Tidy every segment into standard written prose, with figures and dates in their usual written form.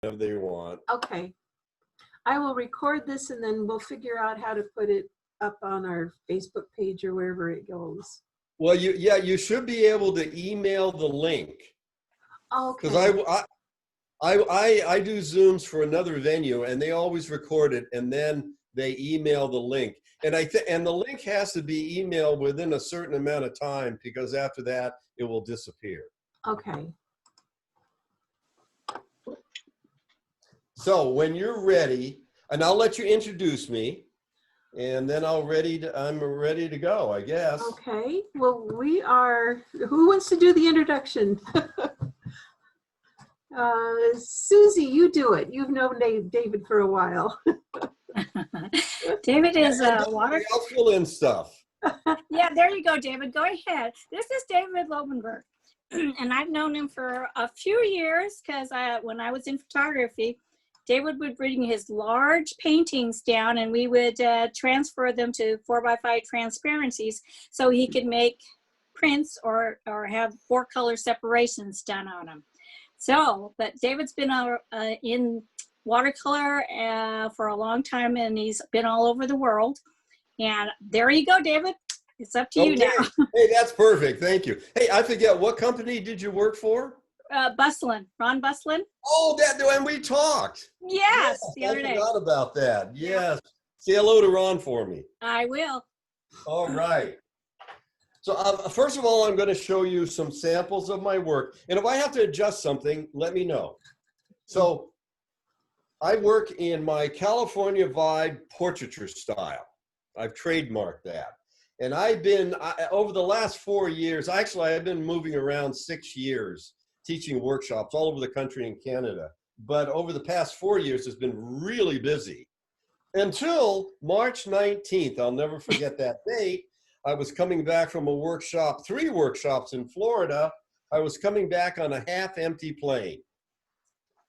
whenever they want. Okay. I will record this and then we'll figure out how to put it up on our Facebook page or wherever it goes. Well, you should be able to email the link. Okay. Because I do Zooms for another venue, and they always record it, and then they email the link. And and the link has to be emailed within a certain amount of time, because after that it will disappear. Okay. So when you're ready, and I'll let you introduce me, and then I'm ready to go, I guess. Okay. Well, who wants to do the introduction? Susie, you do it. You've known David for a while. David is a water. I'll fill in stuff. Yeah, there you go, David. Go ahead. This is David Lobenberg, and I've known him for a few years because when I was in photography, David would bring his large paintings down, and we would transfer them to 4x5 transparencies so he could make prints or have 4-color separations done on them. So, but David's been in watercolor for a long time, and he's been all over the world. And there you go, David. It's up to you now. Hey, that's perfect. Thank you. Hey, I forget, what company did you work for? Bustlin, Ron Bustlin. Oh, and we talked. Yes, the other day. I forgot about that. Yes. Say hello to Ron for me. I will. All right. So first of all, I'm going to show you some samples of my work. And if I have to adjust something, let me know. So I work in my California Vibe Portraiture style. I've trademarked that. And over the last 4 years, actually, I've been moving around 6 years, teaching workshops all over the country and Canada. But over the past 4 years, it's been really busy. Until March 19th, I'll never forget that date. I was coming back from a workshop, 3 workshops in Florida. I was coming back on a half-empty plane.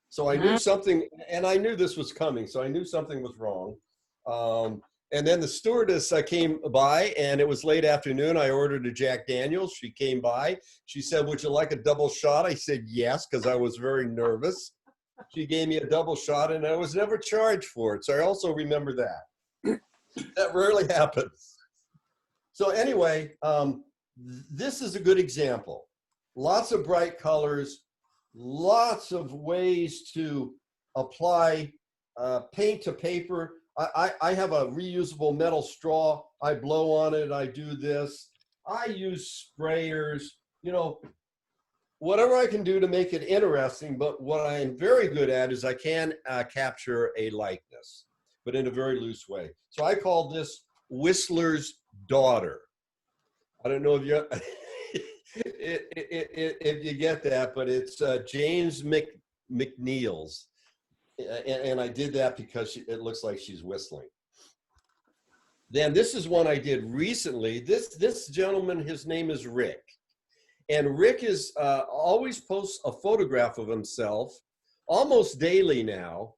So I knew something, and I knew this was coming, so I knew something was wrong. And then the stewardess came by, and it was late afternoon. I ordered a Jack Daniels. She came by. She said, "Would you like a double shot?" I said, "Yes," because I was very nervous. She gave me a double shot, and I was never charged for it. So I also remember that. That rarely happens. So anyway, this is a good example. Lots of bright colors, lots of ways to apply paint to paper. I have a reusable metal straw. I blow on it. I do this. I use sprayers, whatever I can do to make it interesting. But what I am very good at is I can capture a likeness, but in a very loose way. So I call this Whistler's Daughter. I don't know if you if you get that, but it's James McNeil's. And I did that because it looks like she's whistling. Then this is one I did recently. This gentleman, his name is Rick. And Rick is always posts a photograph of himself almost daily now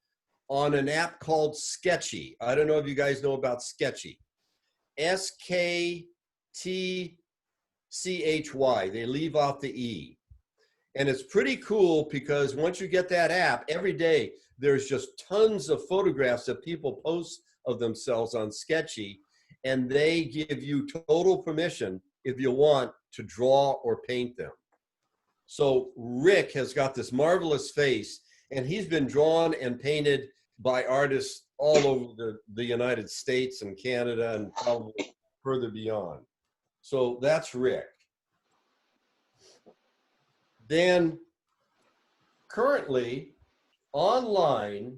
on an app called Sketchy. I don't know if you guys know about Sketchy. SKTCHY. They leave off the E. And it's pretty cool because once you get that app, every day there's just tons of photographs that people post of themselves on Sketchy, and they give you total permission, if you want, to draw or paint them. So Rick has got this marvelous face, and he's been drawn and painted by artists all over the United States and Canada and probably further beyond. So that's Rick. Then currently online,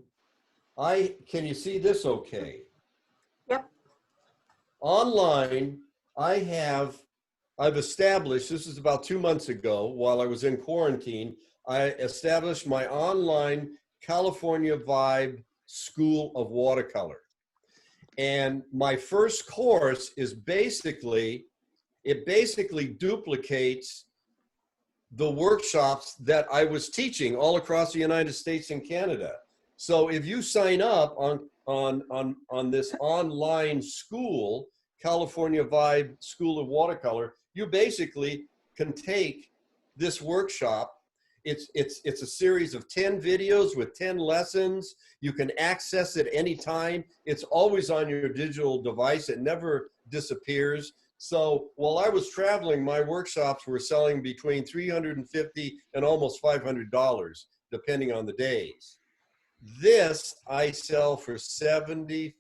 can you see this okay? Yep. Online, I've established, this is about 2 months ago while I was in quarantine, I established my online California Vibe School of Watercolor. And my first course is basically duplicates the workshops that I was teaching all across the United States and Canada. So if you sign up on this online school, California Vibe School of Watercolor, you basically can take this workshop. it's a series of 10 videos with 10 lessons. You can access it anytime. It's always on your digital device. It never disappears. So while I was traveling, my workshops were selling between $350 and almost $500, depending on the days. This I sell for $75.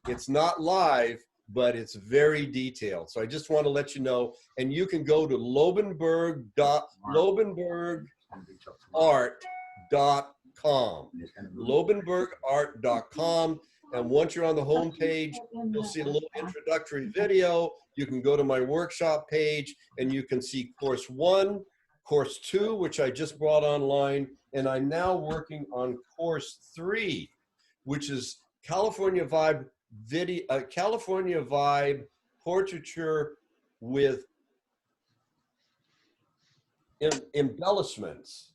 It's not live, but it's very detailed. So I just want to let you know, and you can go to lobenbergart.com, lobenbergart.com. And once you're on the home page, you'll see a little introductory video. You can go to my workshop page and you can see course 1, course 2, which I just brought online. And I'm now working on course 3, which is California Vibe Portraiture with embellishments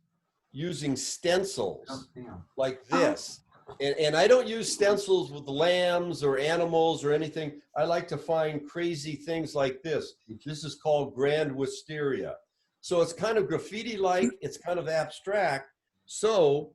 using stencils like this. And I don't use stencils with lambs or animals or anything. I like to find crazy things like this. This is called Grand Wisteria. So it's kind of graffiti-like, it's kind of abstract. So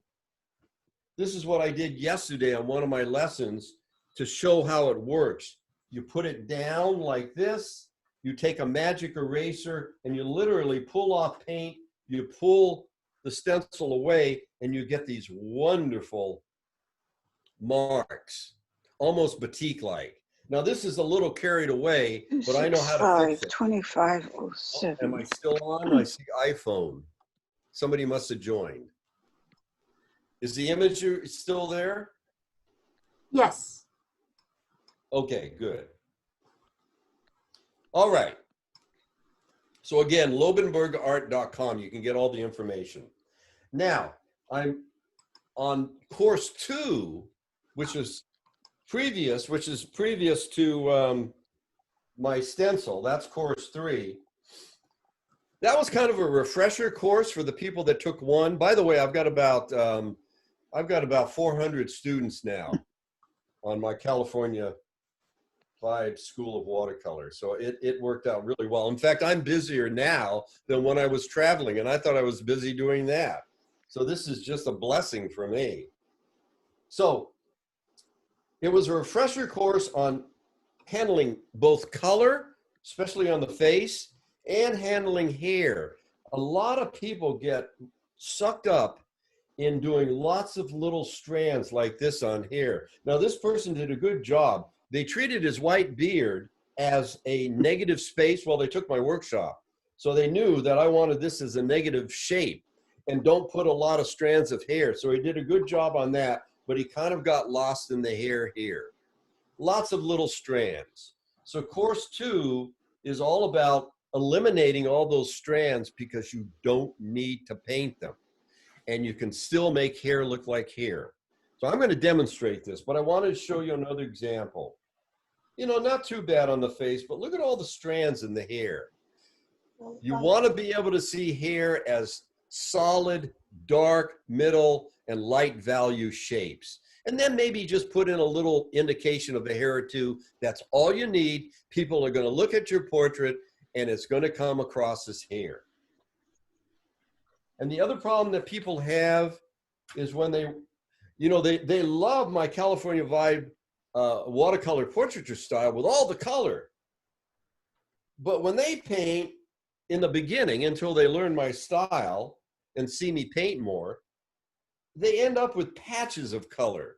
this is what I did yesterday on one of my lessons to show how it works. You put it down like this, you take a magic eraser and you literally pull off paint, you pull the stencil away and you get these wonderful marks, almost batik-like. Now this is a little carried away, but I know how to fix it. 2507. Am I still on? I see iPhone. Somebody must have joined. Is the image still there? Yes. Okay, good. All right. So again, lobenbergart.com. You can get all the information. Now, I'm on course 2, which is previous to my stencil. That's course 3. That was kind of a refresher course for the people that took 1. By the way, I've got about 400 students now on my California Vibe School of Watercolor. So it worked out really well. In fact, I'm busier now than when I was traveling, and I thought I was busy doing that. So this is just a blessing for me. So it was a refresher course on handling both color, especially on the face, and handling hair. A lot of people get sucked up in doing lots of little strands like this on hair. Now this person did a good job. They treated his white beard as a negative space while they took my workshop. So they knew that I wanted this as a negative shape and don't put a lot of strands of hair. So he did a good job on that, but he kind of got lost in the hair here. Lots of little strands. So course 2 is all about eliminating all those strands because you don't need to paint them. And you can still make hair look like hair. So I'm going to demonstrate this, but I wanted to show you another example. You know, not too bad on the face, but look at all the strands in the hair. You want to be able to see hair as solid, dark, middle, and light value shapes. And then maybe just put in a little indication of a hair or two. That's all you need. People are going to look at your portrait and it's going to come across as hair. And the other problem that people have is when they love my California Vibe watercolor portraiture style with all the color. But when they paint in the beginning, until they learn my style and see me paint more, they end up with patches of color.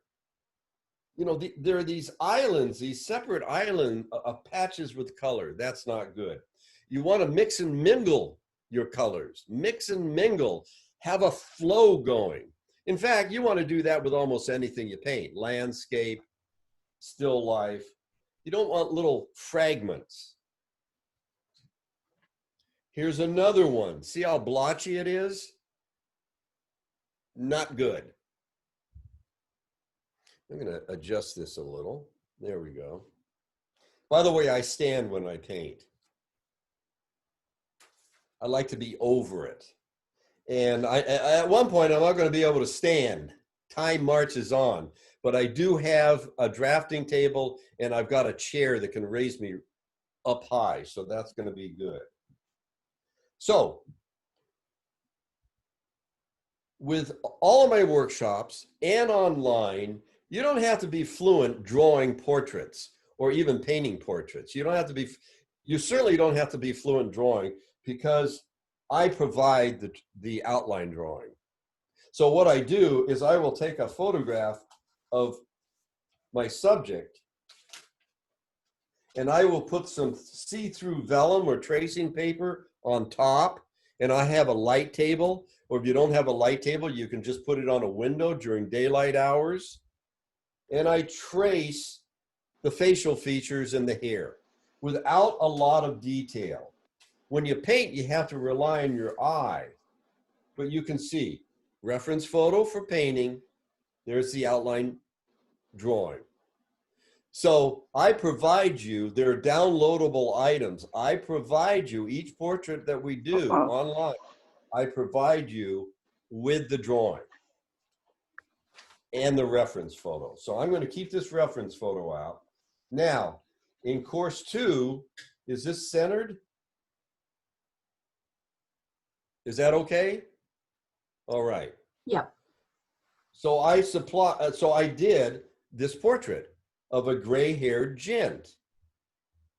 You know, there are these islands, these separate islands of patches with color. That's not good. You want to mix and mingle your colors. Mix and mingle. Have a flow going. In fact, you want to do that with almost anything you paint. Landscape, still life. You don't want little fragments. Here's another one. See how blotchy it is? Not good. I'm going to adjust this a little. There we go. By the way, I stand when I paint. I like to be over it. And at one point, I'm not going to be able to stand. Time marches on. But I do have a drafting table, and I've got a chair that can raise me up high. So that's going to be good. So with all of my workshops and online, you don't have to be fluent drawing portraits or even painting portraits. You don't have to be, you certainly don't have to be fluent drawing, because I provide the outline drawing. So what I do is I will take a photograph of my subject, and I will put some see-through vellum or tracing paper on top, and I have a light table, or if you don't have a light table, you can just put it on a window during daylight hours. And I trace the facial features and the hair without a lot of detail. When you paint, you have to rely on your eye, but you can see reference photo for painting. There's the outline drawing. So I provide you, they're downloadable items. I provide you each portrait that we do online. I provide you with the drawing and the reference photo. So I'm going to keep this reference photo out. Now, in course 2, is this centered? Is that okay? All right. Yeah. So I did this portrait of a gray-haired gent.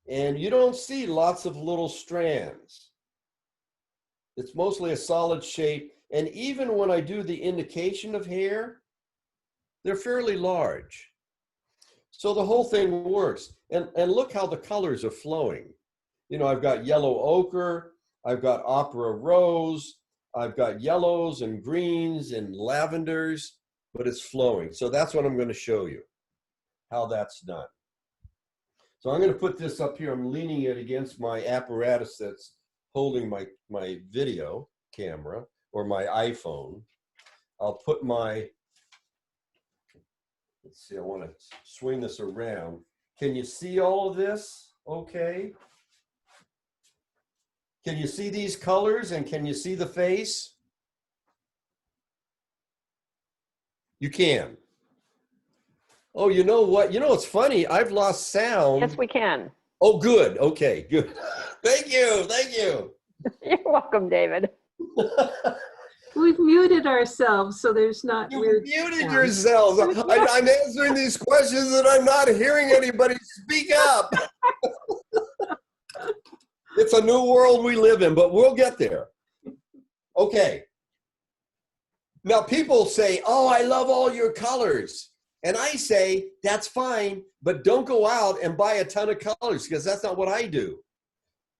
And you don't see lots of little strands. It's mostly a solid shape. And even when I do the indication of hair, they're fairly large. So the whole thing works. And look how the colors are flowing. You know, I've got yellow ochre, I've got opera rose, I've got yellows and greens and lavenders, but it's flowing. So that's what I'm going to show you, how that's done. So I'm going to put this up here. I'm leaning it against my apparatus that's holding my video camera, or my iPhone. I'll put my, let's see, I want to swing this around. Can you see all of this? Okay. Can you see these colors, and can you see the face? You can. Oh, you know what? You know, it's funny. I've lost sound. Yes, we can. Oh, good. Okay, good. Thank you. Thank you. You're welcome, David. We've muted ourselves, so there's not You weird muted sound. yourselves. I'm answering these questions and I'm not hearing anybody speak up. It's a new world we live in, but we'll get there. Okay. Now people say, oh, I love all your colors. And I say, that's fine, but don't go out and buy a ton of colors, because that's not what I do.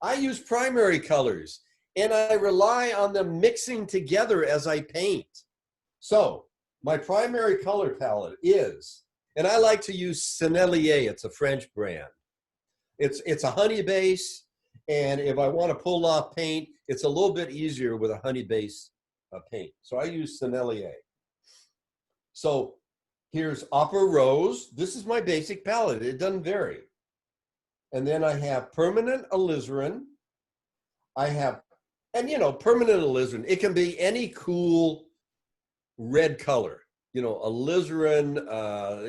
I use primary colors, and I rely on them mixing together as I paint. So my primary color palette is, and I like to use Sennelier. It's a French brand. It's a honey base, and if I want to pull off paint, it's a little bit easier with a honey base paint. So I use Sennelier. So here's Opera Rose. This is my basic palette. It doesn't vary. And then I have permanent alizarin. I have, and you know, permanent alizarin, it can be any cool red color. You know, alizarin,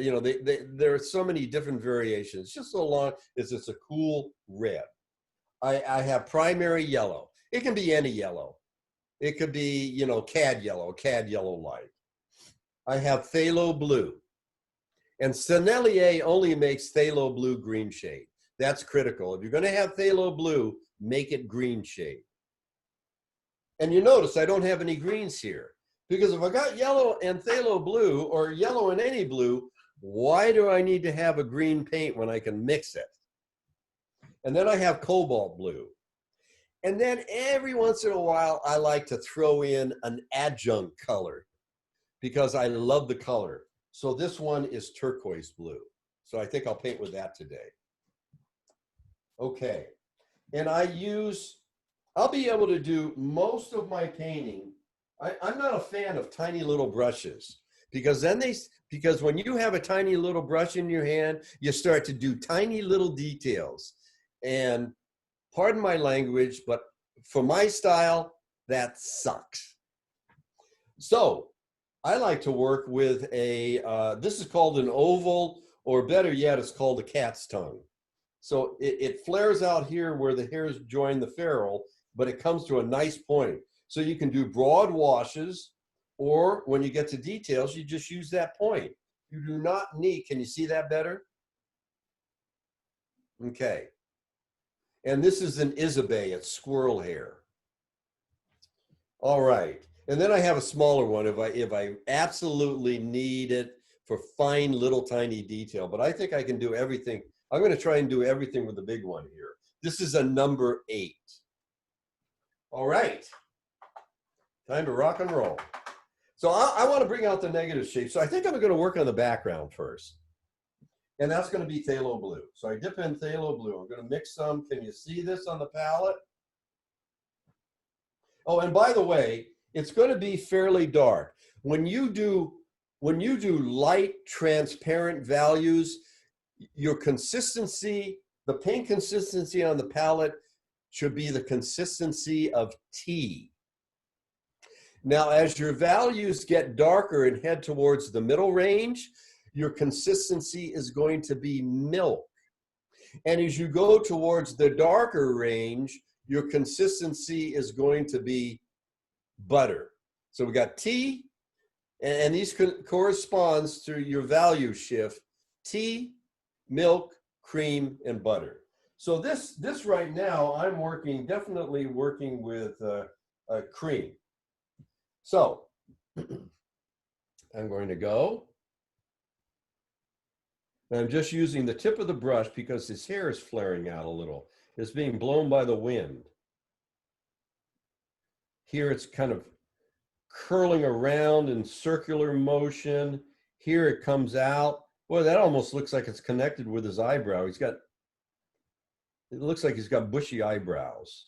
you know, there are so many different variations, just so long as it's a cool red. I have primary yellow. It can be any yellow. It could be, you know, cad yellow light. I have phthalo blue. And Sennelier only makes phthalo blue green shade. That's critical. If you're going to have phthalo blue, make it green shade. And you notice I don't have any greens here, because if I got yellow and phthalo blue, or yellow and any blue, why do I need to have a green paint when I can mix it? And then I have cobalt blue. And then every once in a while, I like to throw in an adjunct color, because I love the color. So this one is turquoise blue. So I think I'll paint with that today. Okay. And I'll be able to do most of my painting. I'm not a fan of tiny little brushes, because because when you have a tiny little brush in your hand, you start to do tiny little details. And pardon my language, but for my style, that sucks. So I like to work with this is called an oval, or better yet, it's called a cat's tongue. So it flares out here where the hairs join the ferrule, but it comes to a nice point. So you can do broad washes, or when you get to details, you just use that point. You do not need, can you see that better? Okay. And this is an Isabey, it's squirrel hair. All right. And then I have a smaller one if I absolutely need it for fine little tiny detail, but I think I can do everything. I'm going to try and do everything with the big one here. This is a number 8. All right. Time to rock and roll. So I want to bring out the negative shape. So I think I'm going to work on the background first. And that's going to be phthalo blue. So I dip in phthalo blue. I'm going to mix some. Can you see this on the palette? Oh, and by the way, it's going to be fairly dark. When you do light, transparent values, your consistency, the paint consistency on the palette should be the consistency of tea. Now, as your values get darker and head towards the middle range, your consistency is going to be milk. And as you go towards the darker range, your consistency is going to be butter. So we got tea, and these corresponds to your value shift: tea, milk, cream, and butter. So this right now, I'm definitely working with cream. So I'm going to go. And I'm just using the tip of the brush because his hair is flaring out a little. It's being blown by the wind. Here it's kind of curling around in circular motion. Here it comes out. Boy, that almost looks like it's connected with his eyebrow. It looks like he's got bushy eyebrows.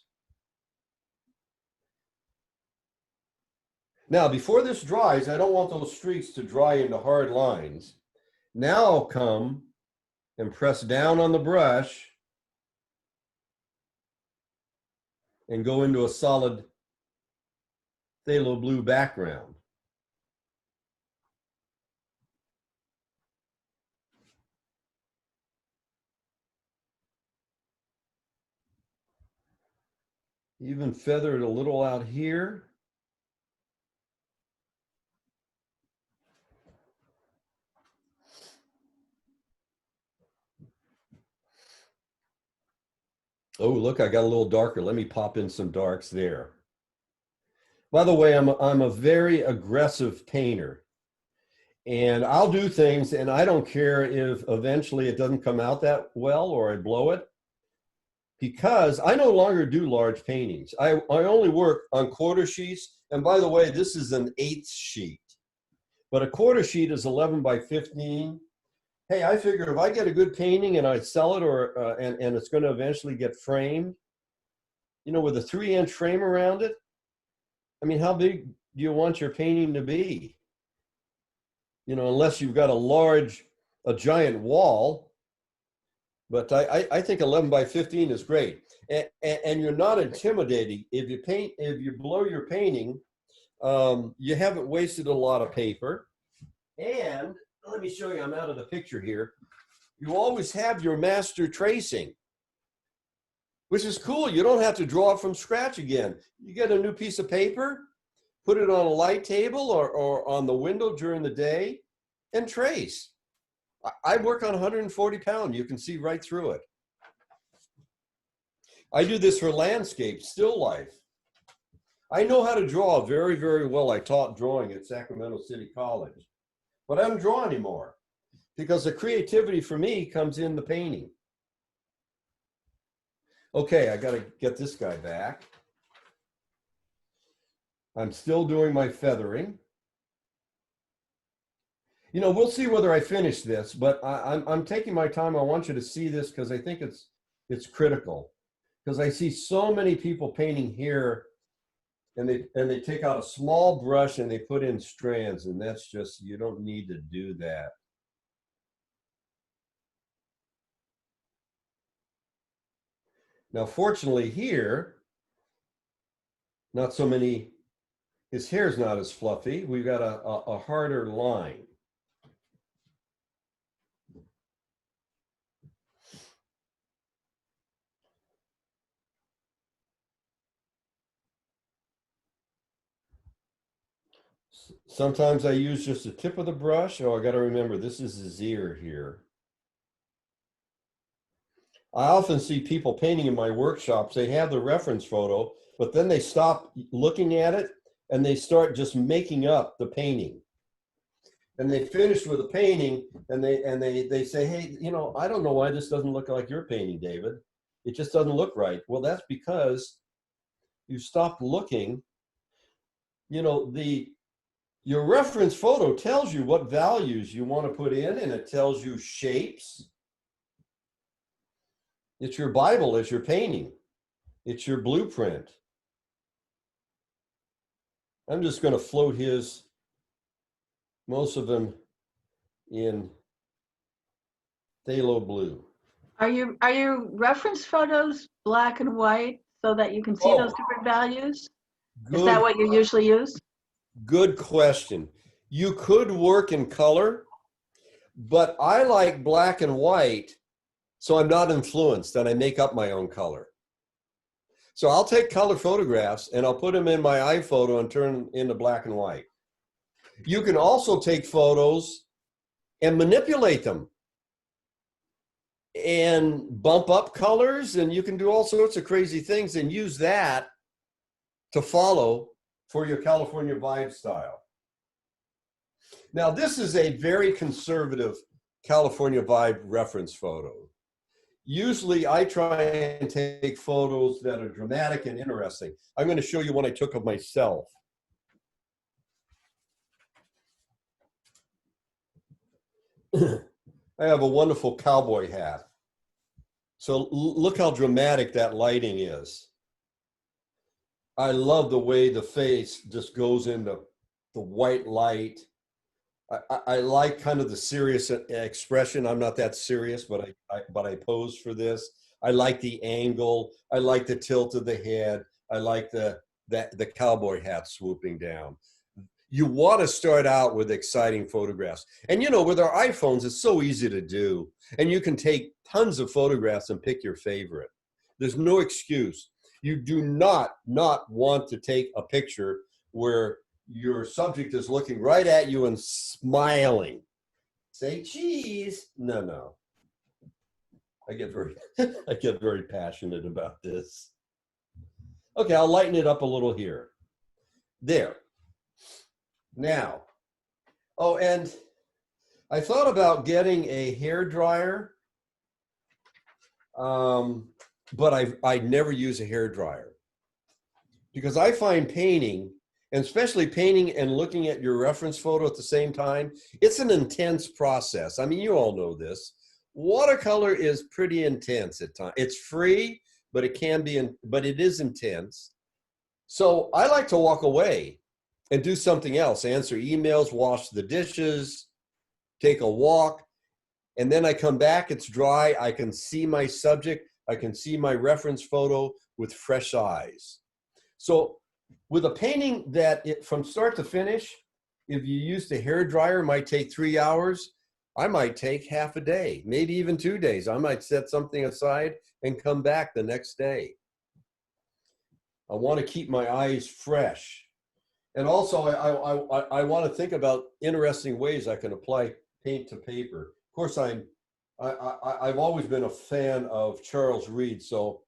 Now, before this dries, I don't want those streaks to dry into hard lines. Now I'll come and press down on the brush and go into a solid phthalo blue background. Even feather it a little out here. Oh, look, I got a little darker. Let me pop in some darks there. By the way, I'm a very aggressive painter. And I'll do things, and I don't care if eventually it doesn't come out that well or I blow it, because I no longer do large paintings. I only work on quarter sheets. And by the way, this is an 1/8 sheet. But a quarter sheet is 11 by 15. Hey, I figure if I get a good painting and I sell it, and it's going to eventually get framed, with a 3-inch frame around it, I mean, how big do you want your painting to be? Unless you've got a giant wall. But I think 11 by 15 is great. And you're not intimidating. If you blow your painting, you haven't wasted a lot of paper. And let me show you, I'm out of the picture here. You always have your master tracing, which is cool. You don't have to draw it from scratch again. You get a new piece of paper, put it on a light table or on the window during the day, and trace. I work on 140 pound. You can see right through it. I do this for landscape, still life. I know how to draw very, very well. I taught drawing at Sacramento City College. But I don't draw anymore because the creativity for me comes in the painting. Okay, I got to get this guy back. I'm still doing my feathering. We'll see whether I finish this, but I'm taking my time. I want you to see this because I think it's critical. Because I see so many people painting here, and they take out a small brush and they put in strands, and that's just, you don't need to do that. Now, fortunately here, not so many, his hair's not as fluffy. We've got a harder line. Sometimes I use just the tip of the brush. Oh, I got to remember, this is his ear here. I often see people painting in my workshops. They have the reference photo, but then they stop looking at it and they start just making up the painting. And they finish with a painting and they say, hey, you know, I don't know why this doesn't look like your painting, David. It just doesn't look right. Well, that's because you stopped looking. You know, your reference photo tells you what values you want to put in, and it tells you shapes. It's your Bible as your painting. It's your blueprint. I'm just going to float most of them in phthalo blue. Are your reference photos black and white so that you can see those different values? Is that what you usually use? Good question. You could work in color, but I like black and white, so I'm not influenced and I make up my own color. So I'll take color photographs and I'll put them in my iPhoto and turn them into black and white. You can also take photos and manipulate them and bump up colors, and you can do all sorts of crazy things and use that to follow for your California Vibe style. Now, this is a very conservative California Vibe reference photo. Usually I try and take photos that are dramatic and interesting. I'm going to show you one I took of myself. I have a wonderful cowboy hat. So look how dramatic that lighting is. I love the way the face just goes into the white light. I like kind of the serious expression. I'm not that serious, but I pose for this. I like the angle. I like the tilt of the head. I like the cowboy hat swooping down. You want to start out with exciting photographs. And you know, with our iPhones, it's so easy to do. And you can take tons of photographs and pick your favorite. There's no excuse. You do not want to take a picture where your subject is looking right at you and smiling. Say cheese. No. I get very passionate about this. Okay, I'll lighten it up a little here. There. Now, oh, and I thought about getting a hair dryer, but I never use a hair dryer because I find painting, and especially painting and looking at your reference photo at the same time, it's an intense process. I mean, you all know this. Watercolor is pretty intense at times. It's free, but it is intense. So I like to walk away and do something else, answer emails, wash the dishes, take a walk, and then I come back, it's dry, I can see my subject, I can see my reference photo with fresh eyes. So with a painting that from start to finish, if you use the hair dryer, it might take 3 hours, I might take half a day, maybe even 2 days. I might set something aside and come back the next day. I want to keep my eyes fresh. And also, I want to think about interesting ways I can apply paint to paper. Of course, I've always been a fan of Charles Reed, so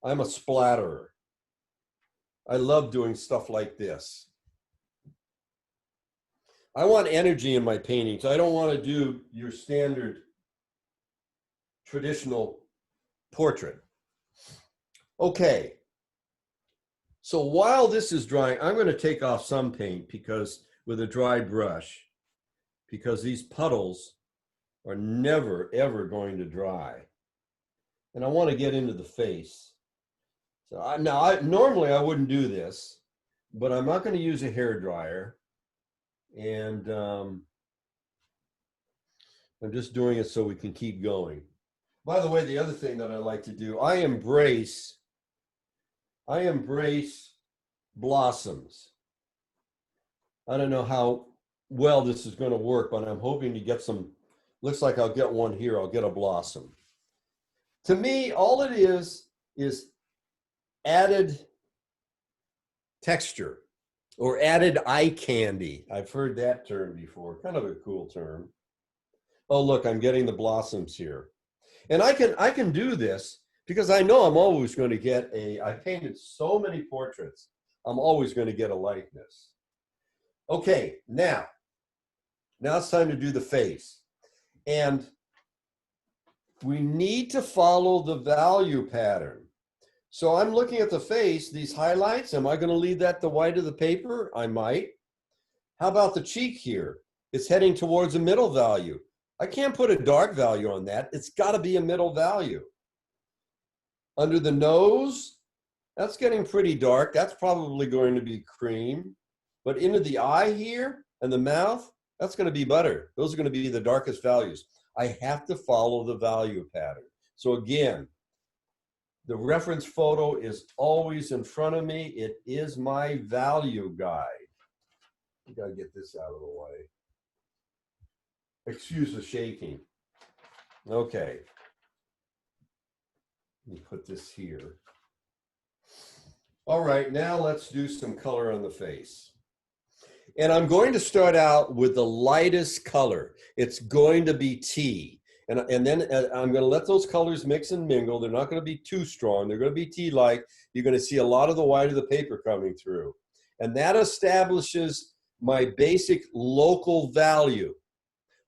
I'm a splatterer. I love doing stuff like this. I want energy in my paintings. I don't want to do your standard traditional portrait. Okay. So while this is drying, I'm going to take off some paint with a dry brush, because these puddles are never, ever going to dry. And I want to get into the face. So normally I wouldn't do this, but I'm not going to use a hair dryer. And I'm just doing it so we can keep going. By the way, the other thing that I like to do, I embrace blossoms. I don't know how well this is going to work, but I'm hoping to get some. Looks like I'll get one here. I'll get a blossom. To me, all it is added texture. or added eye candy. I've heard that term before, kind of a cool term. Oh, look, I'm getting the blossoms here. And I can do this because I know I'm always going to get I painted so many portraits, I'm always going to get a likeness. Okay, now it's time to do the face. And we need to follow the value pattern. So I'm looking at the face, these highlights. Am I going to leave that the white of the paper? I might. How about the cheek here? It's heading towards a middle value. I can't put a dark value on that. It's got to be a middle value. Under the nose, that's getting pretty dark. That's probably going to be cream. But into the eye here and the mouth, that's going to be butter. Those are going to be the darkest values. I have to follow the value pattern. So again, the reference photo is always in front of me. It is my value guide. I gotta get this out of the way. Excuse the shaking. Okay. Let me put this here. All right, now let's do some color on the face. And I'm going to start out with the lightest color. It's going to be tea. And then I'm going to let those colors mix and mingle. They're not going to be too strong. They're going to be tea-like. You're going to see a lot of the white of the paper coming through. And that establishes my basic local value.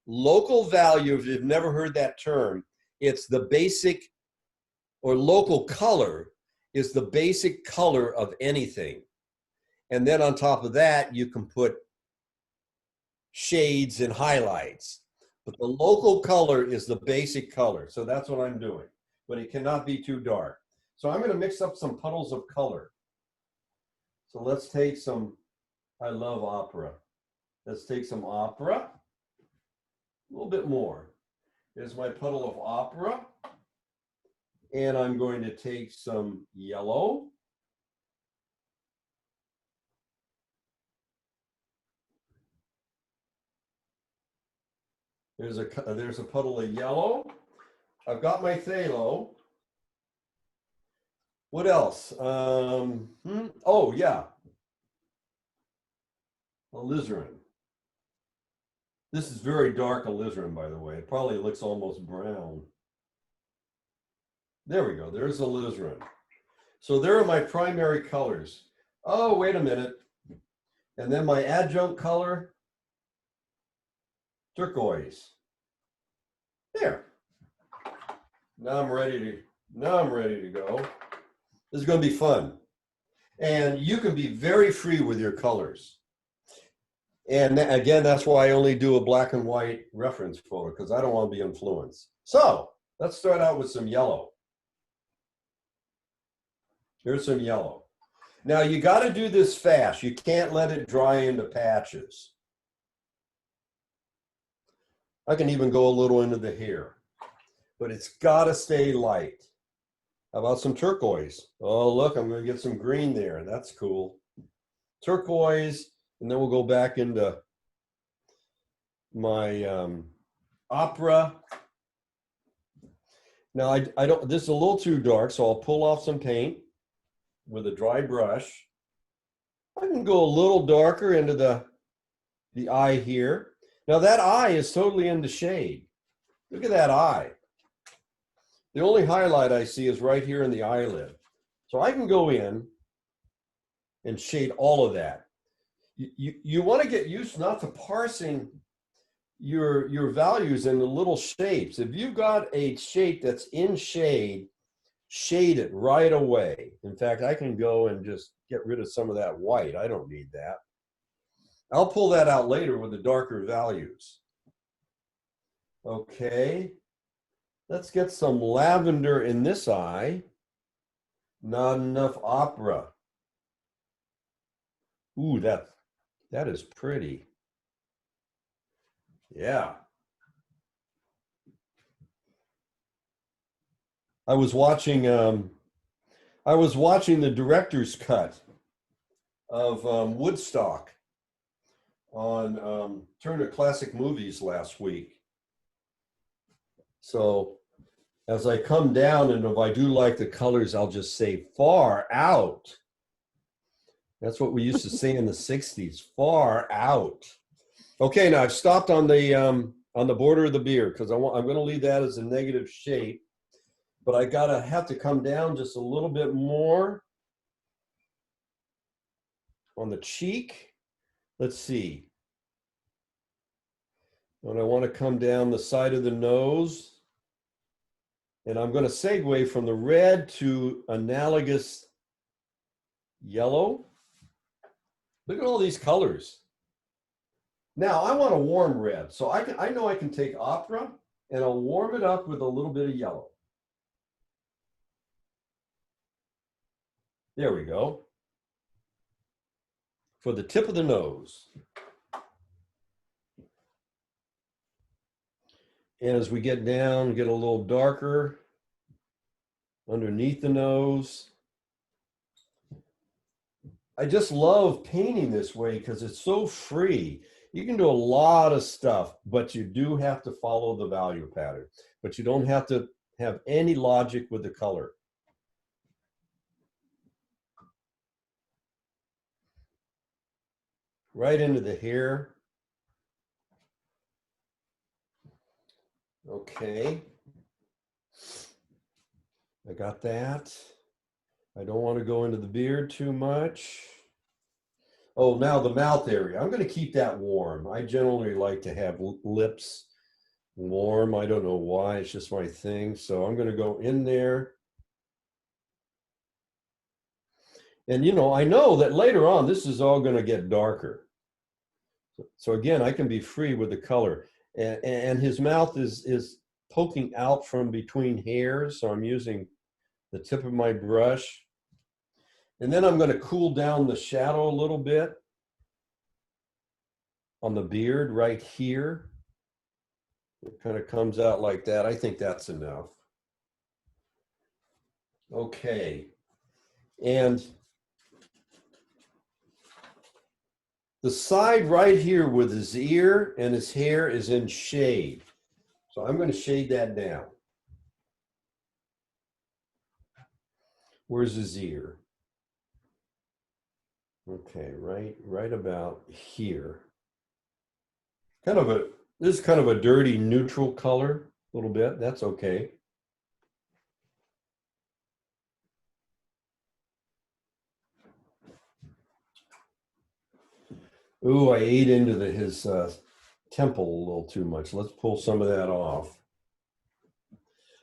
Local value, if you've never heard that term, it's the basic, or local color is the basic color of anything. And then on top of that, you can put shades and highlights. But the local color is the basic color. So that's what I'm doing. But it cannot be too dark. So I'm going to mix up some puddles of color. So let's take some, I love opera. Let's take some opera. A little bit more. Here's my puddle of opera. And I'm going to take some yellow. There's a puddle of yellow. I've got my phthalo. What else? Oh, yeah. Alizarin. This is very dark alizarin, by the way. It probably looks almost brown. There we go. There's alizarin. So there are my primary colors. Oh, wait a minute. And then my adjunct color, turquoise. There. Now I'm ready to go. This is going to be fun. And you can be very free with your colors. And again, that's why I only do a black and white reference photo, because I don't want to be influenced. So let's start out with some yellow. Here's some yellow. Now you got to do this fast. You can't let it dry into patches. I can even go a little into the hair, but it's got to stay light. How about some turquoise? Oh, look, I'm going to get some green there. That's cool. Turquoise, and then we'll go back into my opera. Now, I don't, this is a little too dark, so I'll pull off some paint with a dry brush. I can go a little darker into the eye here. Now that eye is totally into shade. Look at that eye. The only highlight I see is right here in the eyelid. So I can go in and shade all of that. You want to get used not to parsing your values into little shapes. If you've got a shape that's in shade, shade it right away. In fact, I can go and just get rid of some of that white. I don't need that. I'll pull that out later with the darker values. Okay, let's get some lavender in this eye. Not enough opera. Ooh, that is pretty. Yeah. I was watching the director's cut of Woodstock on Turner Classic Movies last week. So as I come down, and if I do like the colors, I'll just say far out. That's what we used to say in the 60s. Far out. Okay, now I've stopped on the border of the beard because I'm going to leave that as a negative shape. But I have to come down just a little bit more on the cheek. Let's see. And I want to come down the side of the nose. And I'm going to segue from the red to analogous yellow. Look at all these colors. Now I want a warm red. So I know I can take opera and I'll warm it up with a little bit of yellow. There we go. For the tip of the nose. And as we get down, get a little darker underneath the nose. I just love painting this way because it's so free. You can do a lot of stuff, but you do have to follow the value pattern. But you don't have to have any logic with the color. Right into the hair. Okay. I got that. I don't want to go into the beard too much. Oh, now the mouth area. I'm going to keep that warm. I generally like to have lips warm. I don't know why. It's just my thing. So I'm going to go in there. And, you know, I know that later on, this is all going to get darker. So again, I can be free with the color. And his mouth is poking out from between hairs. So I'm using the tip of my brush. And then I'm going to cool down the shadow a little bit on the beard right here. It kind of comes out like that. I think that's enough. Okay. And the side right here with his ear and his hair is in shade. So I'm going to shade that down. Where's his ear? Okay, right about here. This is kind of a dirty neutral color, a little bit. That's okay. Ooh, I ate into his temple a little too much. Let's pull some of that off.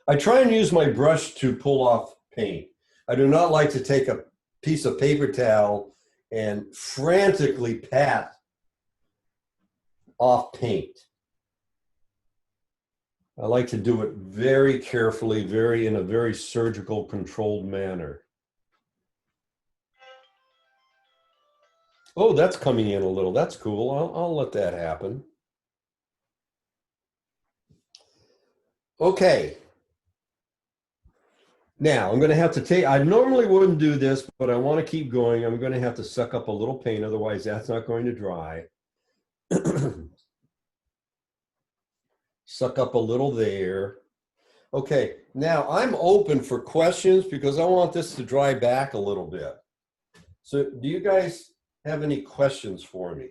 I try and use my brush to pull off paint. I do not like to take a piece of paper towel and frantically pat off paint. I like to do it very carefully, in a very surgical, controlled manner. Oh, that's coming in a little. That's cool. I'll let that happen. Okay. Now, I'm going to have to take, I normally wouldn't do this, but I want to keep going. I'm going to have to suck up a little paint, otherwise that's not going to dry. Suck up a little there. Okay, now I'm open for questions because I want this to dry back a little bit. So do you guys have any questions for me?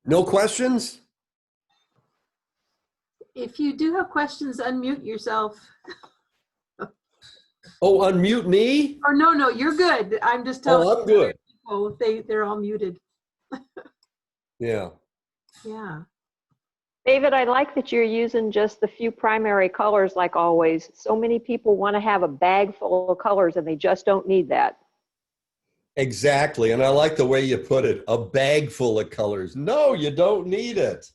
No questions? If you do have questions, unmute yourself. Oh, unmute me? Or no, you're good. I'm just telling Oh, I'm good. people they're all muted. Yeah. Yeah. David, I like that you're using just the few primary colors like always. So many people want to have a bag full of colors and they just don't need that. Exactly. And I like the way you put it, a bag full of colors. No, you don't need it.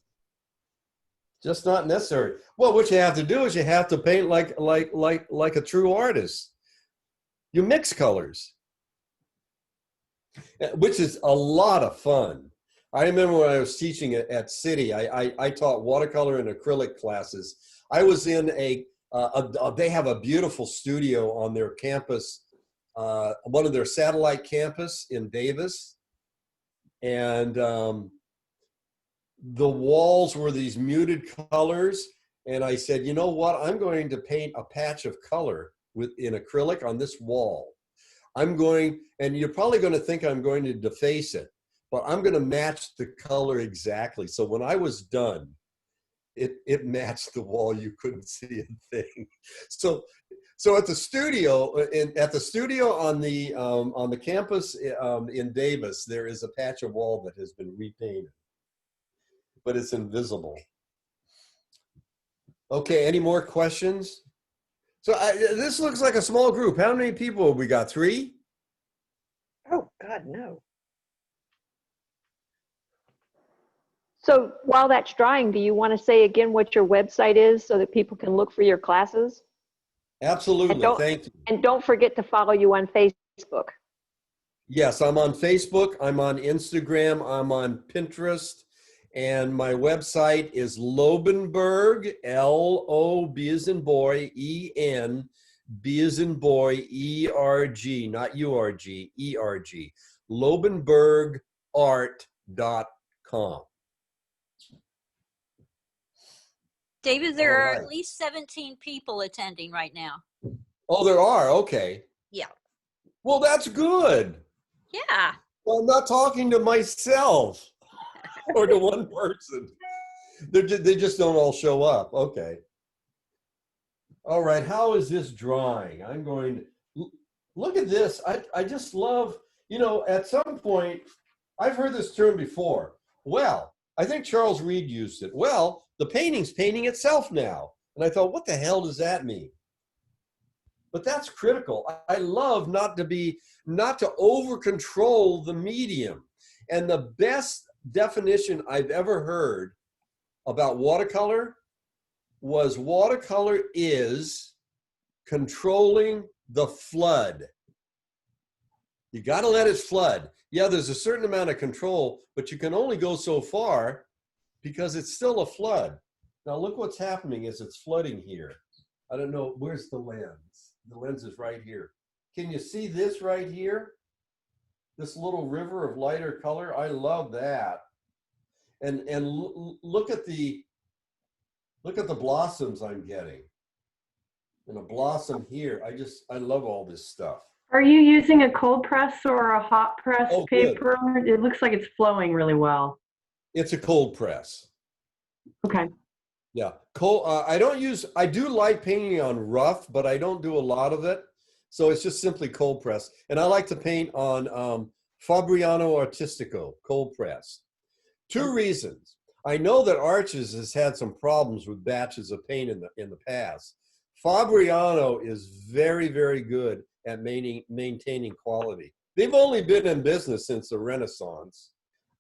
Just not necessary. Well, what you have to do is you have to paint like a true artist. You mix colors, which is a lot of fun. I remember when I was teaching at City, I taught watercolor and acrylic classes. I was in they have a beautiful studio on their campus, one of their satellite campus in Davis. And the walls were these muted colors. and I said, you know what? I'm going to paint a patch of color in acrylic on this wall. I'm going, and you're probably going to think I'm going to deface it, but I'm going to match the color exactly. So when I was done, it matched the wall. You couldn't see a thing. So at the studio, on the campus in Davis, there is a patch of wall that has been repainted, but it's invisible. Okay, any more questions? So this looks like a small group. How many people have we got? 3? Oh, God, no. So while that's drying, do you want to say again what your website is so that people can look for your classes? Absolutely, thank you. And don't forget to follow you on Facebook. Yes, I'm on Facebook, I'm on Instagram, I'm on Pinterest, and my website is Lobenberg, L-O-B as in boy, E-N, B as in boy, E-R-G, not U-R-G, E-R-G, lobenbergart.com. David, there are All right. at least 17 people attending right now. Oh, there are, okay. Yeah. Well, that's good. Yeah. Well, I'm not talking to myself or to one person. They just don't all show up. Okay. All right. How is this drawing? I'm going to look at this. I just love, you know, at some point, I've heard this term before. Well, I think Charles Reed used it. Well, the painting's painting itself now. And I thought, what the hell does that mean? But that's critical. I love not to over control the medium. And the best definition I've ever heard about watercolor was watercolor is controlling the flood. You got to let it flood. Yeah, there's a certain amount of control, but you can only go so far because it's still a flood. Now look what's happening as it's flooding here. I don't know, where's the lens? The lens is right here. Can you see this right here? This little river of lighter color. I love that. And look at the blossoms I'm getting. And a blossom here. I love all this stuff. Are you using a cold press or a hot press paper? Good. It looks like it's flowing really well. It's a cold press. Okay. Yeah, I do like painting on rough, but I don't do a lot of it. So it's just simply cold press. And I like to paint on Fabriano Artistico, cold press. 2 reasons. I know that Arches has had some problems with batches of paint in the past. Fabriano is very, very good at maintaining quality. They've only been in business since the Renaissance.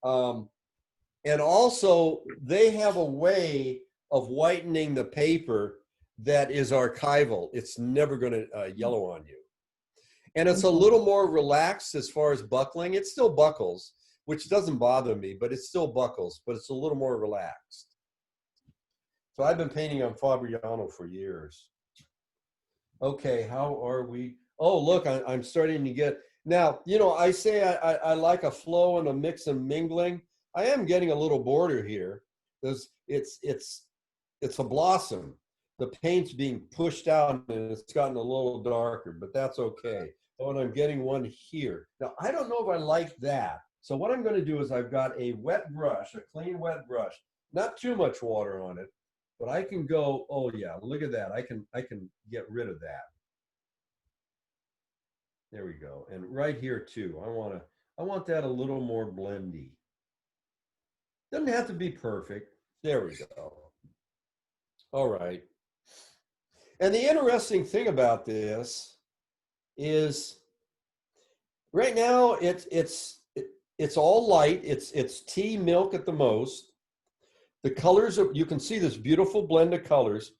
And also, they have a way of whitening the paper that is archival. It's never going to yellow on you. And it's a little more relaxed as far as buckling. It still buckles, which doesn't bother me, but it still buckles, but it's a little more relaxed. So I've been painting on Fabriano for years. Okay, how are we? Oh, look, I'm starting to get, now, you know, I say I like a flow and a mix and mingling. I am getting a little border here. It's a blossom. The paint's being pushed out and it's gotten a little darker, but that's okay. Oh, and I'm getting one here. Now, I don't know if I like that. So what I'm going to do is I've got a wet brush, a clean wet brush, not too much water on it, but I can go, oh yeah, look at that. I can get rid of that. There we go. And right here too, I want that a little more blendy. Doesn't have to be perfect. There we go. All right. And the interesting thing about this is right now it's all light. It's tea milk at the most. The colors you can see this beautiful blend of colors,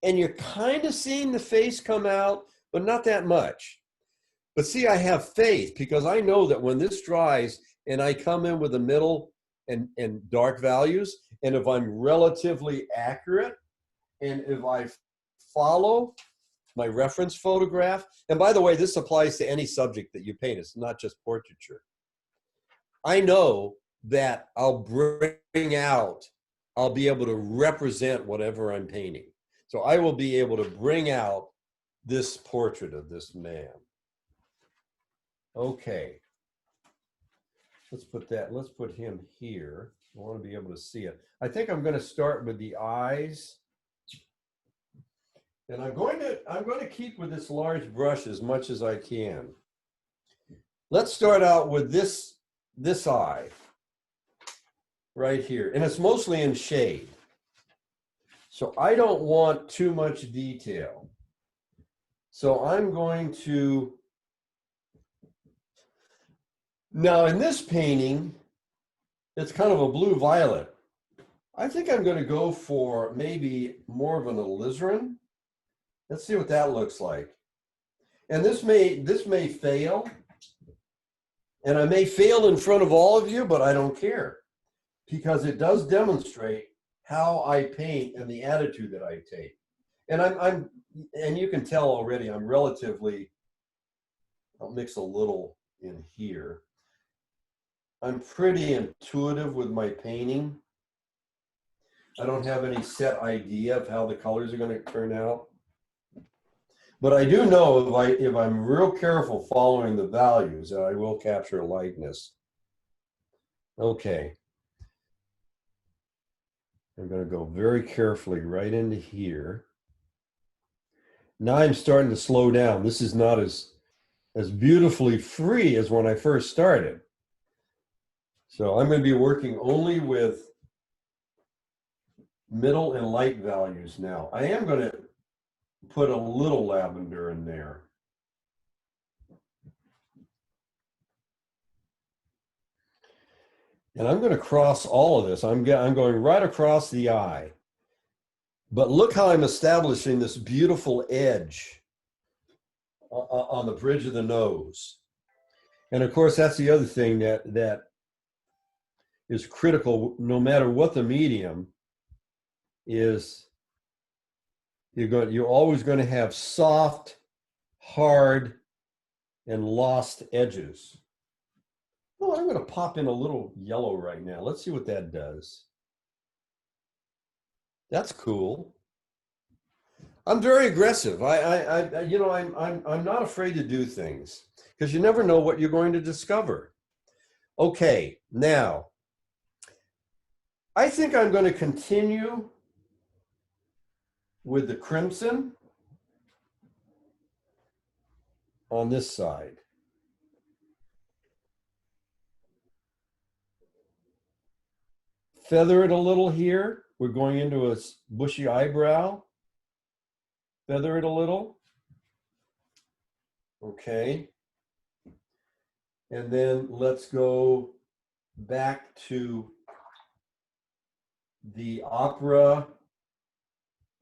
and you're kind of seeing the face come out, but not that much. But see, I have faith because I know that when this dries and I come in with the middle and dark values, and if I'm relatively accurate, and if I follow my reference photograph, and by the way, this applies to any subject that you paint, it's not just portraiture. I know that I'll I'll be able to represent whatever I'm painting. So I will be able to bring out this portrait of this man. Okay. Let's put him here. I want to be able to see it. I think I'm going to start with the eyes. And I'm going to keep with this large brush as much as I can. Let's start out with this eye right here. And it's mostly in shade. So I don't want too much detail. So I'm going to, now in this painting, it's kind of a blue-violet. I think I'm going to go for maybe more of an alizarin. Let's see what that looks like. And this may fail. And I may fail in front of all of you, but I don't care. Because it does demonstrate how I paint and the attitude that I take. And and you can tell already I'm relatively, I'll mix a little in here. I'm pretty intuitive with my painting. I don't have any set idea of how the colors are going to turn out. But I do know if I'm real careful following the values, that I will capture lightness. Okay. I'm going to go very carefully right into here. Now I'm starting to slow down. This is not as beautifully free as when I first started. So I'm going to be working only with middle and light values now. I am going to put a little lavender in there. And I'm going to cross all of this. I'm going right across the eye. But look how I'm establishing this beautiful edge on the bridge of the nose. And of course, that's the other thing that is critical, no matter what the medium is. You're always going to have soft, hard, and lost edges. Oh, I'm going to pop in a little yellow right now. Let's see what that does. That's cool. I'm very aggressive. I'm not afraid to do things because you never know what you're going to discover. Okay, now I think I'm going to continue with the crimson on this side. Feather it a little here. We're going into a bushy eyebrow. Feather it a little. Okay. And then let's go back to the opera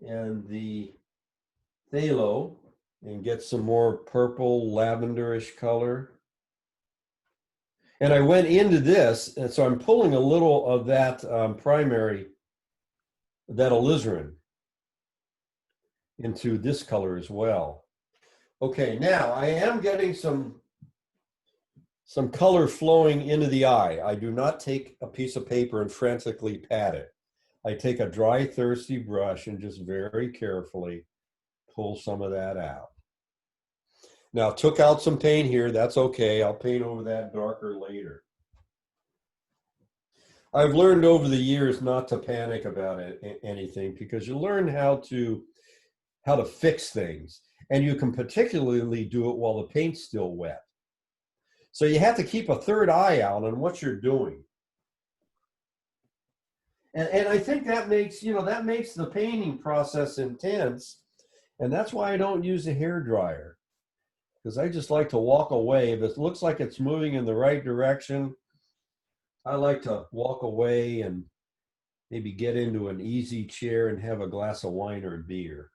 and the phthalo and get some more purple lavenderish color. And I went into this, and so I'm pulling a little of that primary, that alizarin, into this color as well. Okay, now I am getting some color flowing into the eye. I do not take a piece of paper and frantically pat it. I take a dry, thirsty brush and just very carefully pull some of that out. Now, took out some paint here. That's okay. I'll paint over that darker later. I've learned over the years not to panic about anything because you learn how to fix things. And you can particularly do it while the paint's still wet. So you have to keep a third eye out on what you're doing. And I think that makes the painting process intense. And that's why I don't use a hairdryer. Because I just like to walk away. If it looks like it's moving in the right direction, I like to walk away and maybe get into an easy chair and have a glass of wine or beer.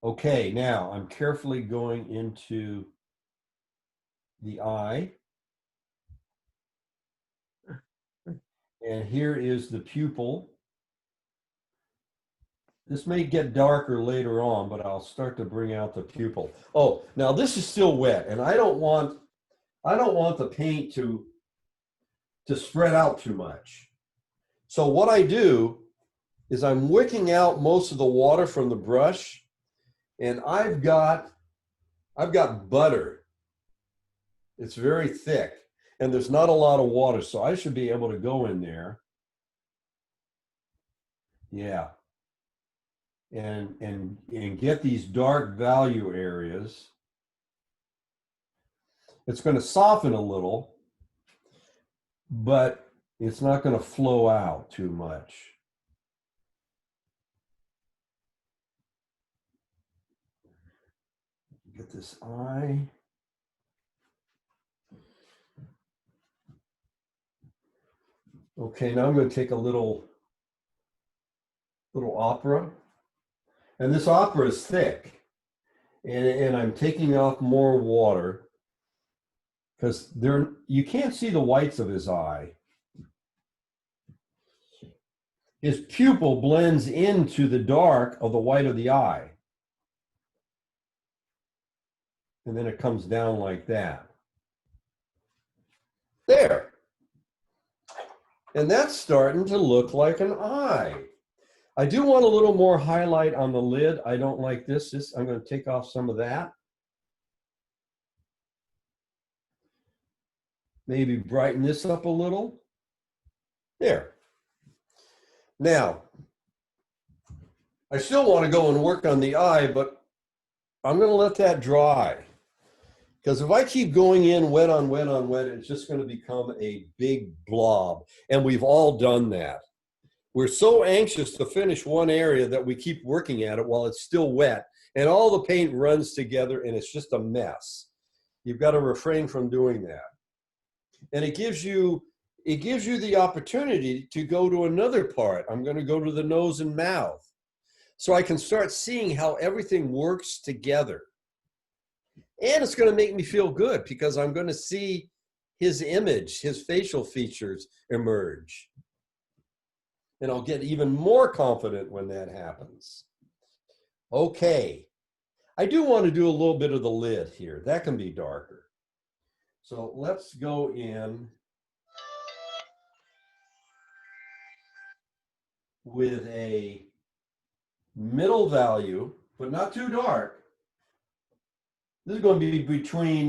Okay, now I'm carefully going into the eye. And here is the pupil. This may get darker later on, but I'll start to bring out the pupil. Oh, now this is still wet, and I don't want the paint to spread out too much. So what I do is I'm wicking out most of the water from the brush, and I've got butter. It's very thick, and there's not a lot of water, so I should be able to go in there. Yeah. And get these dark value areas. It's going to soften a little, but it's not going to flow out too much. Get this eye. Okay, now I'm going to take a little opera. And this opera is thick. And I'm taking off more water because you can't see the whites of his eye. His pupil blends into the dark of the white of the eye. And then it comes down like that. There. And that's starting to look like an eye. I do want a little more highlight on the lid. I don't like this. I'm going to take off some of that. Maybe brighten this up a little. There. Now, I still want to go and work on the eye, but I'm going to let that dry. Because if I keep going in wet on wet on wet, it's just going to become a big blob. And we've all done that. We're so anxious to finish one area that we keep working at it while it's still wet. And all the paint runs together and it's just a mess. You've got to refrain from doing that. And it gives you the opportunity to go to another part. I'm going to go to the nose and mouth. So I can start seeing how everything works together. And it's going to make me feel good because I'm going to see his image, his facial features emerge. And I'll get even more confident when that happens. Okay. I do want to do a little bit of the lid here. That can be darker. So let's go in with a middle value, but not too dark. This is going to be between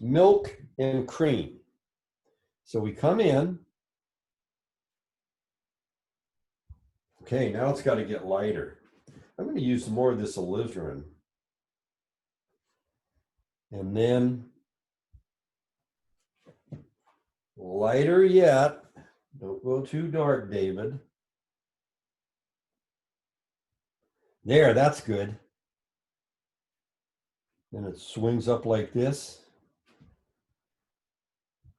milk and cream. So we come in. Okay, now it's got to get lighter. I'm going to use more of this alizarin. And then lighter yet. Don't go too dark, David. There, that's good. Then it swings up like this.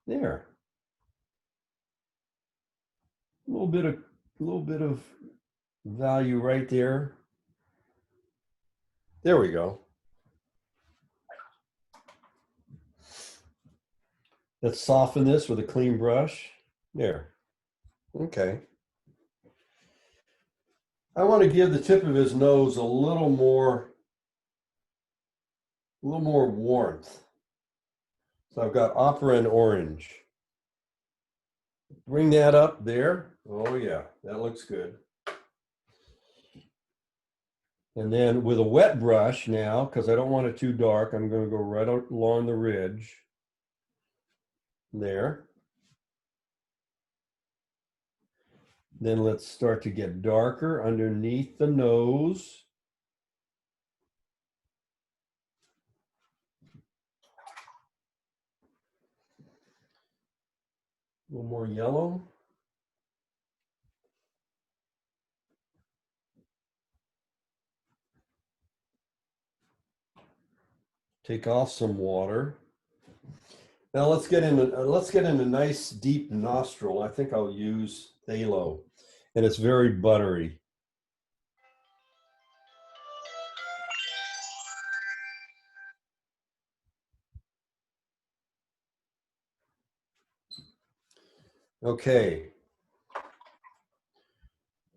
There. A little bit of value right there. There we go. Let's soften this with a clean brush. There. Okay. I want to give the tip of his nose a little more warmth. So I've got opera and orange. Bring that up there. Oh yeah, that looks good. And then with a wet brush now, because I don't want it too dark, I'm going to go right along the ridge. There. Then let's start to get darker underneath the nose. A little more yellow. Take off some water. Now let's get in a nice deep nostril. I think I'll use phthalo, and it's very buttery. Okay.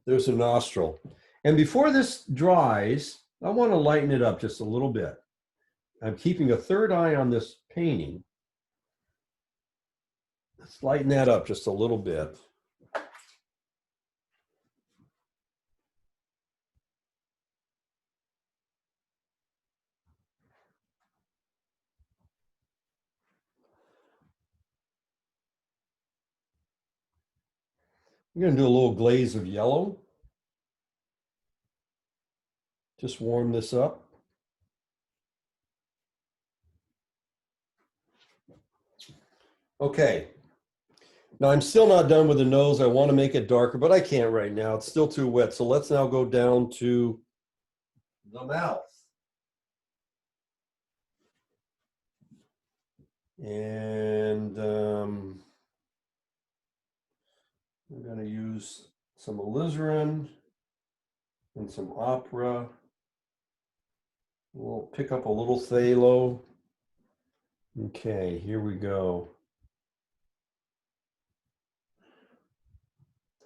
There's a nostril. And before this dries, I want to lighten it up just a little bit. I'm keeping a third eye on this painting. Let's lighten that up just a little bit. I'm going to do a little glaze of yellow. Just warm this up. Okay. Now I'm still not done with the nose. I want to make it darker, but I can't right now. It's still too wet. So let's now go down to the mouth. And I'm going to use some alizarin and some opera. We'll pick up a little phthalo. Okay, here we go.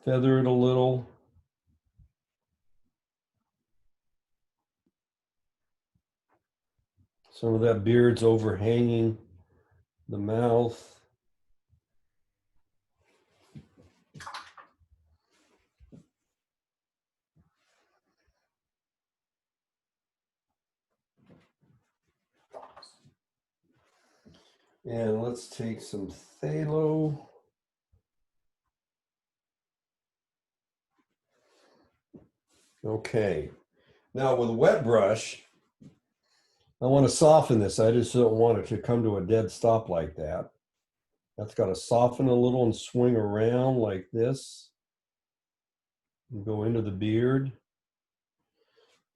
Feather it a little. Some of that beard's overhanging the mouth. And let's take some phthalo. Okay. Now with a wet brush, I want to soften this. I just don't want it to come to a dead stop like that. That's got to soften a little and swing around like this. And go into the beard.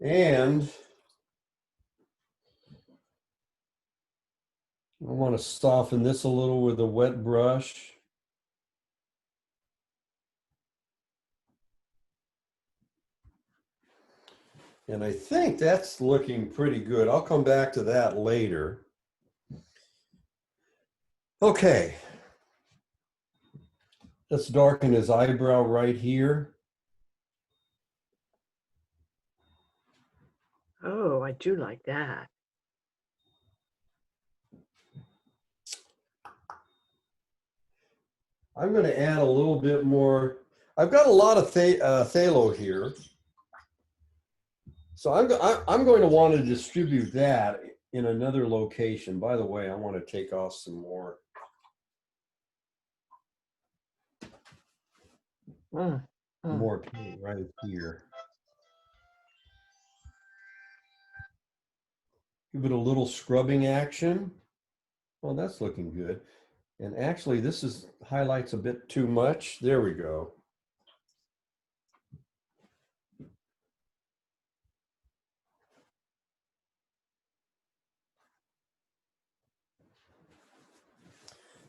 And I want to soften this a little with a wet brush. And I think that's looking pretty good. I'll come back to that later. Okay. Let's darken his eyebrow right here. Oh, I do like that. I'm going to add a little bit more. I've got a lot of phthalo here. So I'm going to want to distribute that in another location. By the way, I want to take off some more. More paint right here. Give it a little scrubbing action. Well, that's looking good. And actually, this is highlights a bit too much. There we go.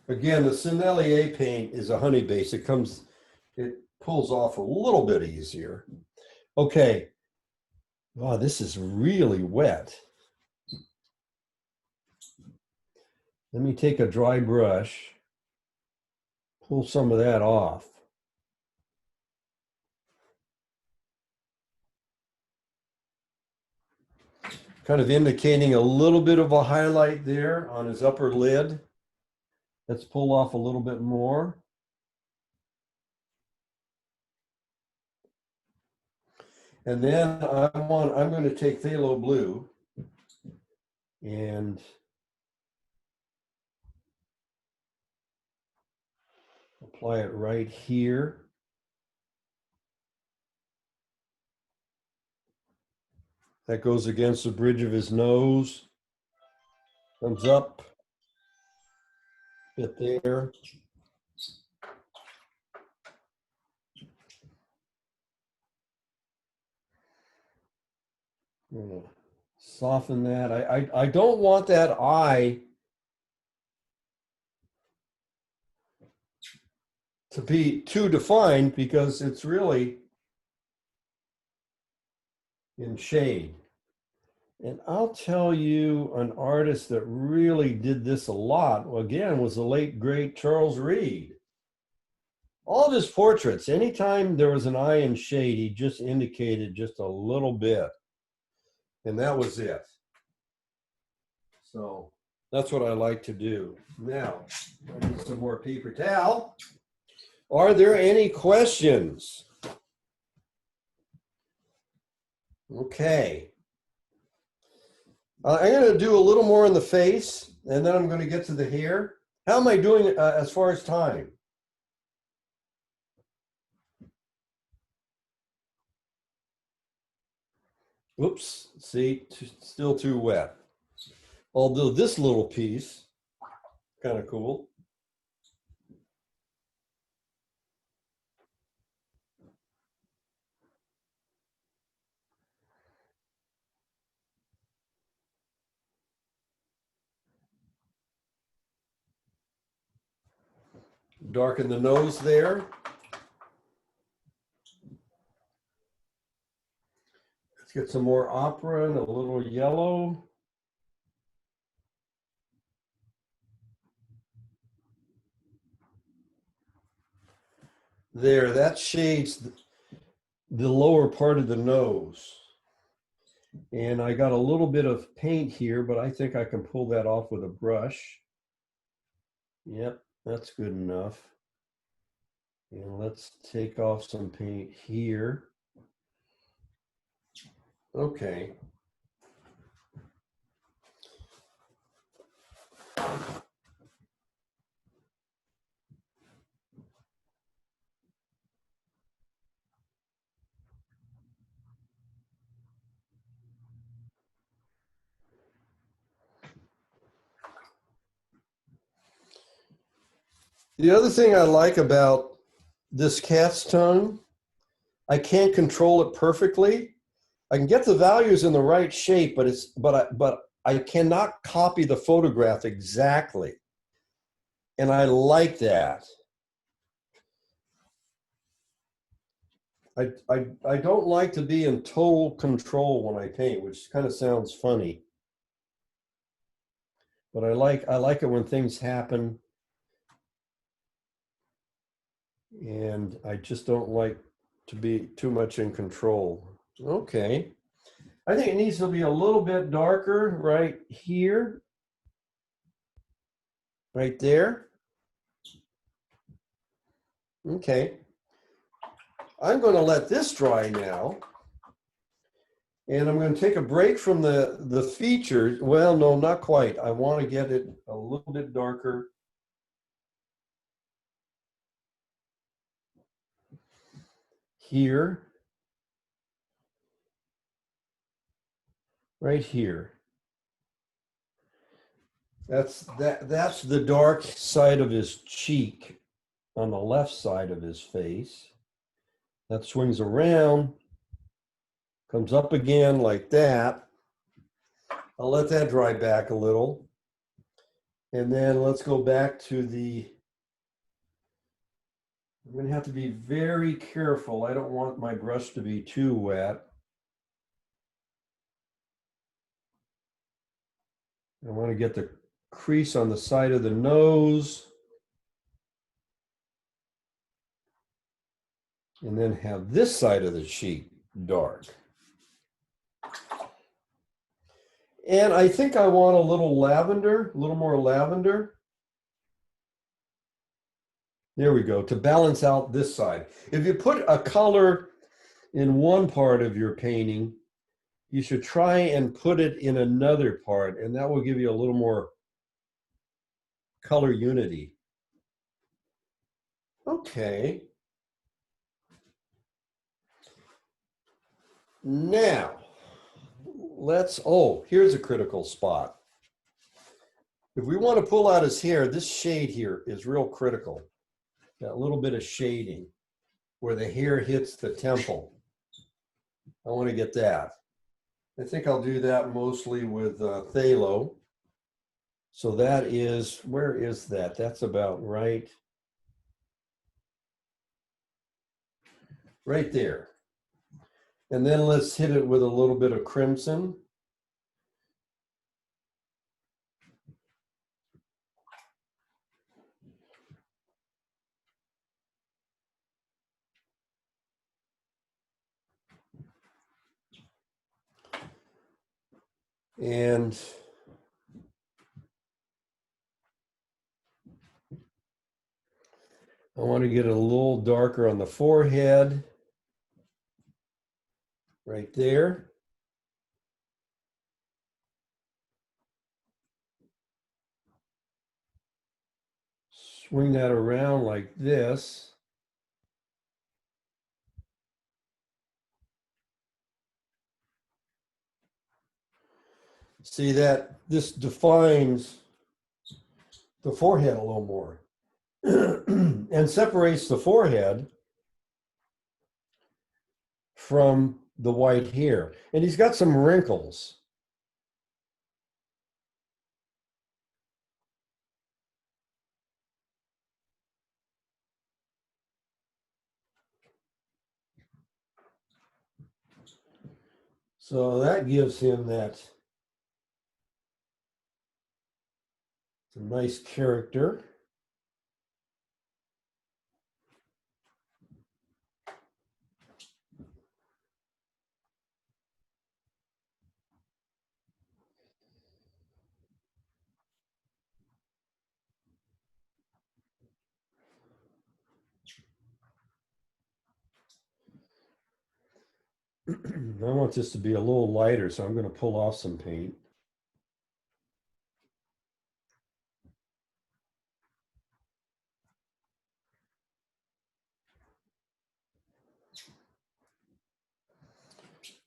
Again, the Sennelier paint is a honey base. It pulls off a little bit easier. Okay. Wow, this is really wet. Let me take a dry brush, pull some of that off. Kind of indicating a little bit of a highlight there on his upper lid. Let's pull off a little bit more. And then I'm going to take phthalo blue and apply it right here. That goes against the bridge of his nose. Comes up, bit there. Soften that. I don't want that eye to be too defined because it's really in shade. And I'll tell you, an artist that really did this a lot, again, was the late, great Charles Reed. All of his portraits, anytime there was an eye in shade, he just indicated just a little bit. And that was it. So That's what I like to do. Now, I need some more paper towel. Are there any questions? Okay. I'm going to do a little more in the face, and then I'm going to get to the hair. How am I doing as far as time? Oops, see, still too wet. Although this little piece, kind of cool. Darken the nose there. Let's get some more opera and a little yellow. There, that shades the lower part of the nose. And I got a little bit of paint here, but I think I can pull that off with a brush. Yep, that's good enough. And let's take off some paint here. Okay. The other thing I like about this cat's tongue, I can't control it perfectly. I can get the values in the right shape, but I cannot copy the photograph exactly. And I like that. I don't like to be in total control when I paint, which kind of sounds funny. But I like it when things happen. And I just don't like to be too much in control. Okay. I think it needs to be a little bit darker right here. Right there. Okay. I'm going to let this dry now. And I'm going to take a break from the features. Well, no, not quite. I want to get it a little bit darker. Here. Right here. That's the dark side of his cheek on the left side of his face. That swings around, comes up again like that. I'll let that dry back a little. And then let's go back to I'm going to have to be very careful. I don't want my brush to be too wet. I want to get the crease on the side of the nose. And then have this side of the cheek dark. And I think I want a little lavender, a little more lavender. There we go, to balance out this side. If you put a color in one part of your painting, you should try and put it in another part, and that will give you a little more color unity. Okay. Now, here's a critical spot. If we want to pull out his hair, this shade here is real critical. That little bit of shading where the hair hits the temple. I want to get that. I think I'll do that mostly with phthalo. So that is, where is that? That's about right there. And then let's hit it with a little bit of crimson. And I want to get it a little darker on the forehead, right there. Swing that around like this. See that this defines the forehead a little more and separates the forehead from the white hair. And he's got some wrinkles. So that gives him that nice character. I want this to be a little lighter, so I'm going to pull off some paint.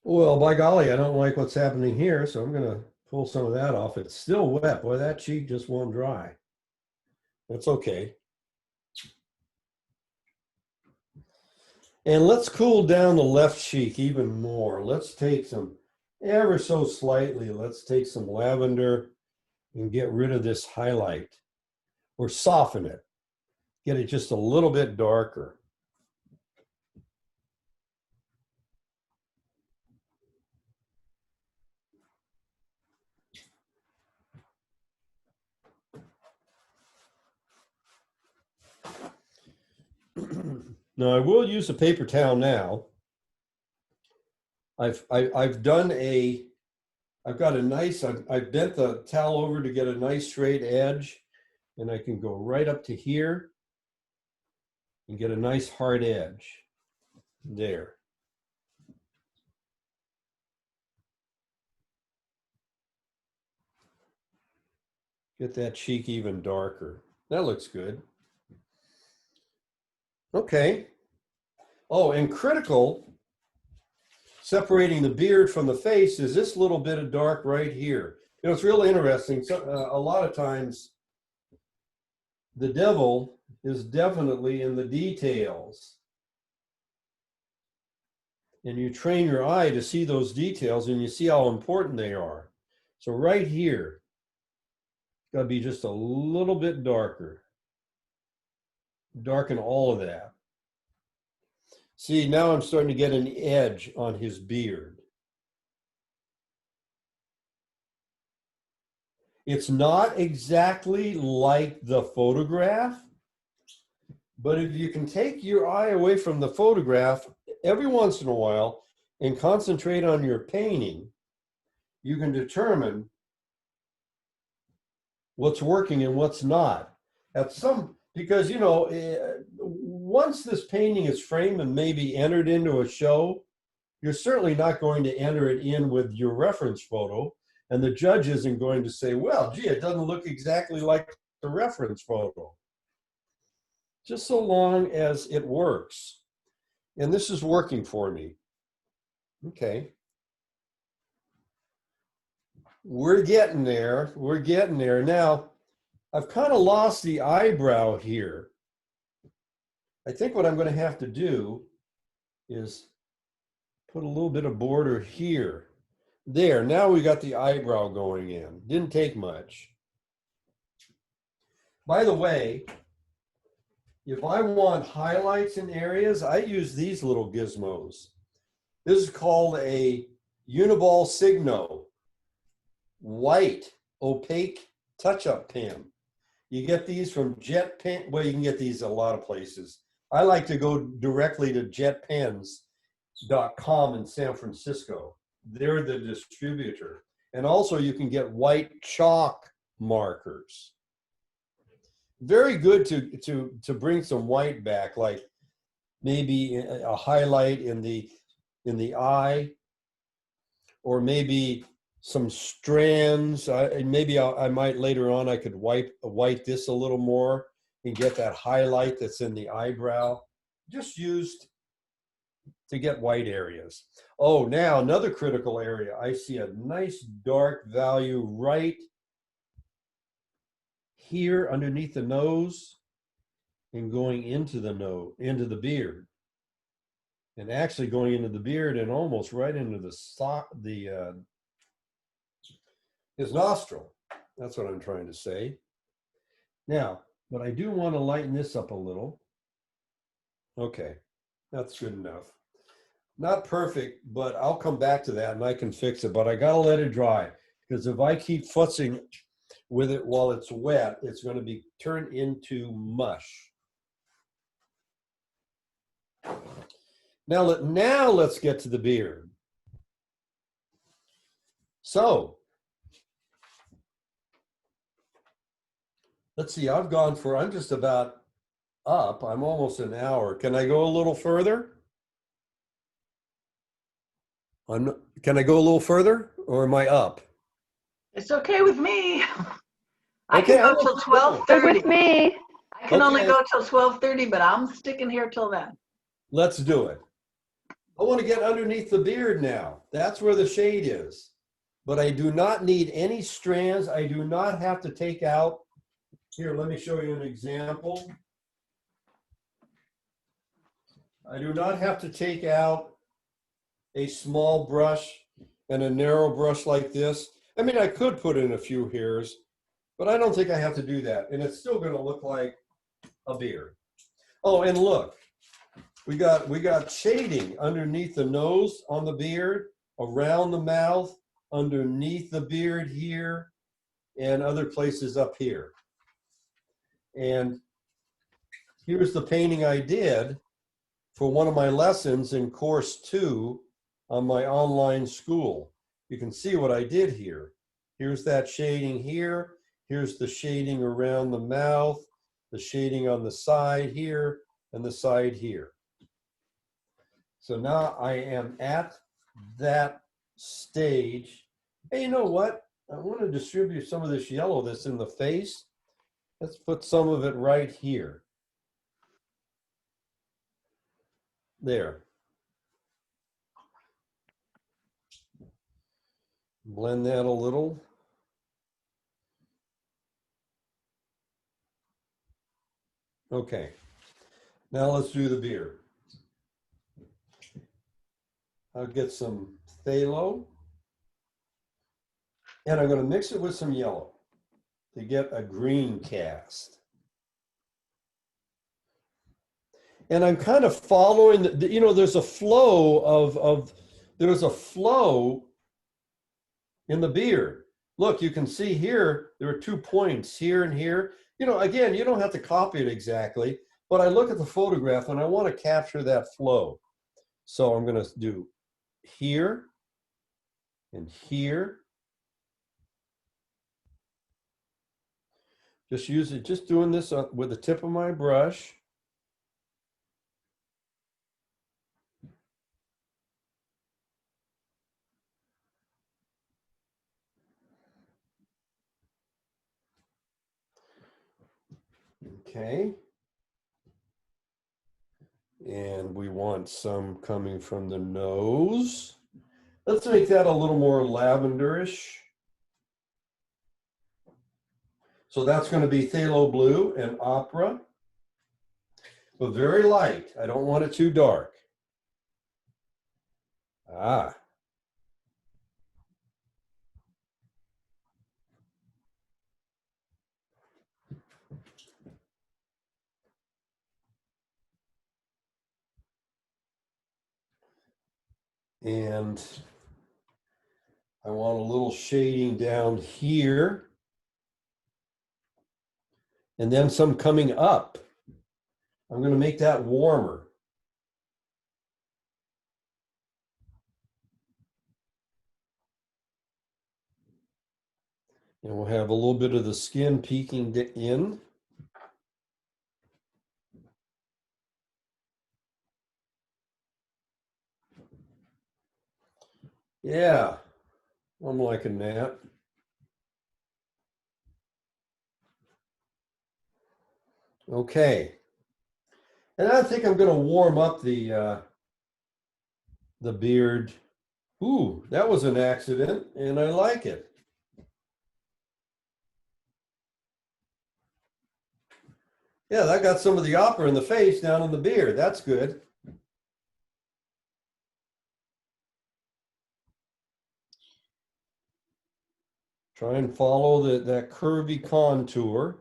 Well, by golly, I don't like what's happening here, so I'm going to pull some of that off. It's still wet. Boy, that cheek just won't dry. That's okay. And let's cool down the left cheek even more. Let's take some, ever so slightly, let's take some lavender and get rid of this highlight, or soften it. Get it just a little bit darker. Now I will use a paper towel now. I've got a nice, I've bent the towel over to get a nice straight edge, and I can go right up to here and get a nice hard edge there. Get that cheek even darker. That looks good. Okay. Oh, and critical, separating the beard from the face, is this little bit of dark right here. You know, it's real interesting. So, a lot of times, the devil is definitely in the details. And you train your eye to see those details, and you see how important they are. So right here, it's got to be just a little bit darker. Darken all of that. See, now I'm starting to get an edge on his beard. It's not exactly like the photograph, but if you can take your eye away from the photograph every once in a while and concentrate on your painting, you can determine what's working and what's not. Because, you know, once this painting is framed and maybe entered into a show, you're certainly not going to enter it in with your reference photo, and the judge isn't going to say, well, gee, it doesn't look exactly like the reference photo. Just so long as it works. And this is working for me. Okay. We're getting there. We're getting there. Now, I've kind of lost the eyebrow here. I think what I'm going to have to do is put a little bit of border here. There, now we got the eyebrow going in. Didn't take much. By the way, if I want highlights in areas, I use these little gizmos. This is called a Uniball Signo white opaque touch-up pen. You get these from Jet Pen. Well, you can get these a lot of places. I like to go directly to jetpens.com in San Francisco. They're the distributor. And also you can get white chalk markers. very good to bring some white back, like maybe a highlight in the eye, or maybe some strands. I might later on I could white this a little more and get that highlight that's in the eyebrow, just used to get white areas. Oh, now another critical area. I see a nice dark value right here underneath the nose and going into the nose, into the beard. And actually going into the beard and almost right into his nostril. That's what I'm trying to say. Now, but I do want to lighten this up a little. Okay, that's good enough. Not perfect, but I'll come back to that and I can fix it, but I gotta let it dry, because if I keep futzing with it while it's wet, it's gonna be turned into mush. Now let's get to the beard. So, let's see, I'm just about up. I'm almost an hour. Can I go a little further? Can I go a little further, or am I up? It's okay with me. I Okay, can I'm go till Good 12:30. with me. I can only Okay. go till 12:30, but I'm sticking here till then. Let's do it. I want to get underneath the beard now. That's where the shade is. But I do not need any strands. I do not have to take out. Here, let me show you an example. I do not have to take out a small brush and a narrow brush like this. I mean, I could put in a few hairs, but I don't think I have to do that. And it's still going to look like a beard. Oh, and look, we got shading underneath the nose on the beard, around the mouth, underneath the beard here, and other places up here. And here's the painting I did for one of my lessons in course 2 on my online school. You can see what I did here. Here's that shading here. Here's the shading around the mouth, the shading on the side here, and the side here. So now I am at that stage. Hey, you know what? I want to distribute some of this yellow that's in the face. Let's put some of it right here. There. Blend that a little. Okay. Now let's do the beard. I'll get some phthalo. And I'm going to mix it with some yellow to get a green cast. And I'm kind of following, there's a flow there's a flow in the beard. Look, you can see here, there are 2 points here and here. Again, you don't have to copy it exactly, but I look at the photograph and I want to capture that flow. So I'm going to do here and here. Just doing this with the tip of my brush. Okay. And we want some coming from the nose. Let's make that a little more lavenderish. So that's going to be phthalo blue and opera, but very light. I don't want it too dark. Ah. And I want a little shading down here. And then some coming up. I'm going to make that warmer. And we'll have a little bit of the skin peeking in. Yeah, I'm liking that. Okay. And I think I'm going to warm up the beard. Ooh, that was an accident, and I like it. Yeah, that got some of the opera in the face down in the beard. That's good. Try and follow that curvy contour.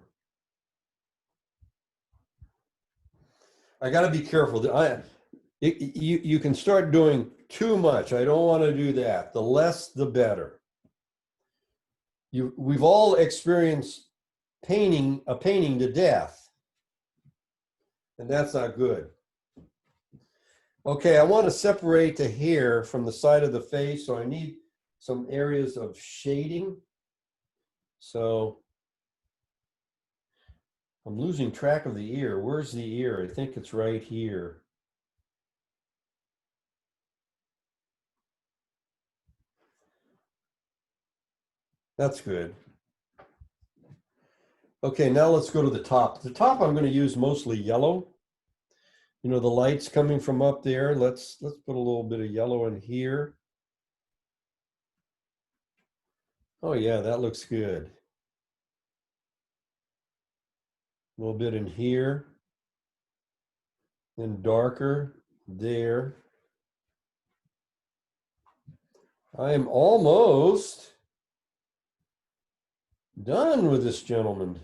I got to be careful. You can start doing too much. I don't want to do that. The less, the better. We've all experienced a painting to death, and that's not good. Okay, I want to separate the hair from the side of the face, so I need some areas of shading. So I'm losing track of the ear. Where's the ear? I think it's right here. That's good. Okay, now let's go to the top. The top I'm going to use mostly yellow. You know, the light's coming from up there. Let's put a little bit of yellow in here. Oh yeah, that looks good. A little bit in here. Then darker there. I am almost done with this gentleman.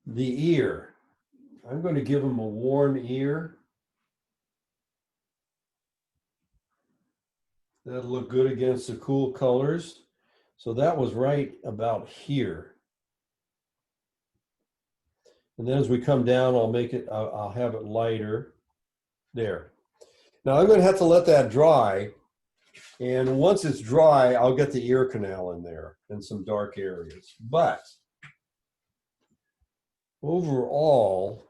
The ear. I'm going to give him a warm ear. That'll look good against the cool colors. So that was right about here. And then as we come down, I'll have it lighter. There. Now I'm going to have to let that dry. And once it's dry, I'll get the ear canal in there and some dark areas. But overall,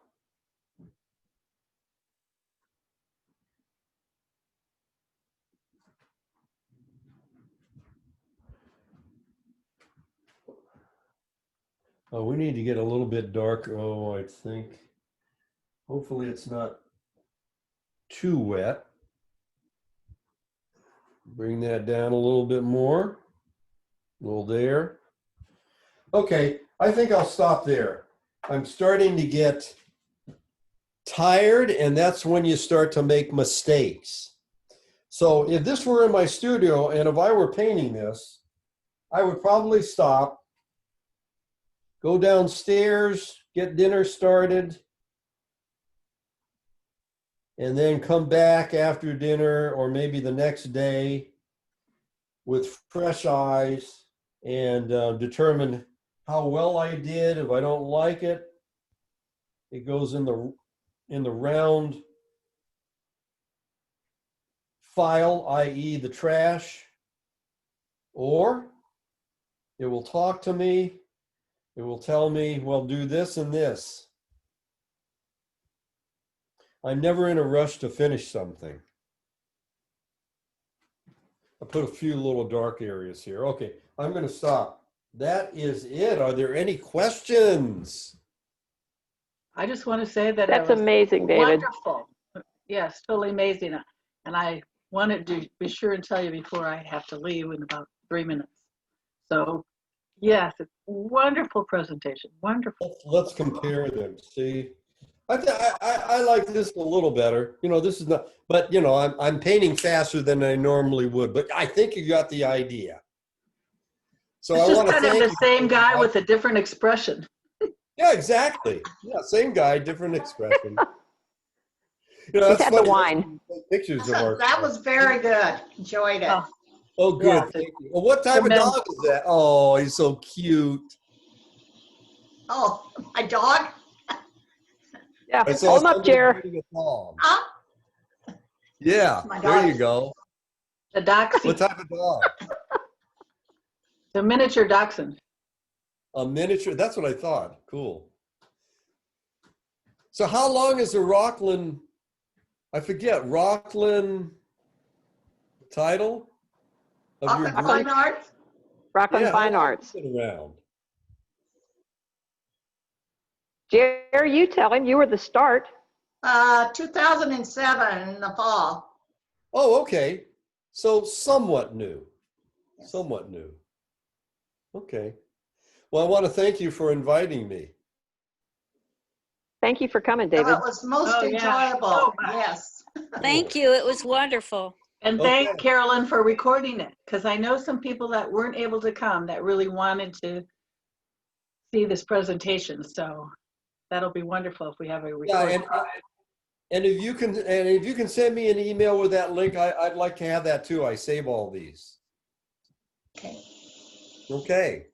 we need to get a little bit darker. Oh, I think. Hopefully it's not too wet. Bring that down a little bit more. A little there. Okay, I think I'll stop there. I'm starting to get tired, and that's when you start to make mistakes. So if this were in my studio and if I were painting this, I would probably stop, go downstairs, get dinner started, and then come back after dinner or maybe the next day with fresh eyes and determine how well I did. If I don't like it, it goes in the round file, i.e. the trash, or it will talk to me. It will tell me, well, do this and this. I'm never in a rush to finish something. I put a few little dark areas here. Okay, I'm going to stop. That is it. Are there any questions? I just want to say that That's it was amazing, David. wonderful. Yes, totally amazing. And I wanted to be sure and tell you before I have to leave in about 3 minutes. So yes, it's a wonderful presentation. Wonderful. Let's compare them. See, I like this a little better. You know, this is not, but you know, I'm painting faster than I normally would. But I think you got the idea. So It's I just want to kind of thank the same guy with a different expression. Yeah, exactly. Yeah, same guy, different expression. You know, He's that's had the funny. wine. Pictures of our. That was very good. Enjoyed it. Oh, Oh, good. yeah, Thank you. Well, what type of tremendous. dog is that? Oh, he's so cute. Oh, my dog? Yeah, I saw hold him up, somebody Jer. feeding a dog. Huh? Yeah, My there dog. you go. The dachshund, What type of dog? the miniature dachshund. A miniature. That's what I thought. Cool. So how long is the Rocklin, I forget, Rocklin title of your Rocklin group? Fine Arts, Rocklin Yeah, how Fine long Arts. has it been around? Jerry, you tell him you were the start. 2007 in the fall. Oh, okay. So somewhat new. Somewhat new. Okay. Well, I want to thank you for inviting me. Thank you for coming, So David. it was most Oh, yeah. enjoyable. So much. Yes. Thank you. It was wonderful. And Okay. thank Carolyn for recording it, because I know some people that weren't able to come that really wanted to see this presentation. So that'll be wonderful if we have a Yeah, recording. and if you can send me an email with that link, I'd like to have that too. I save all these. Okay. Okay.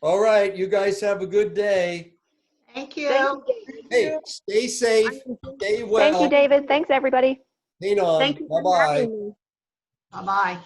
All right. You guys have a good day. Thank you. Thank you, David. Hey, stay safe. Stay well. Thank you, David. Thanks, everybody. Hang on. Thank you for Bye-bye. having me. Bye-bye.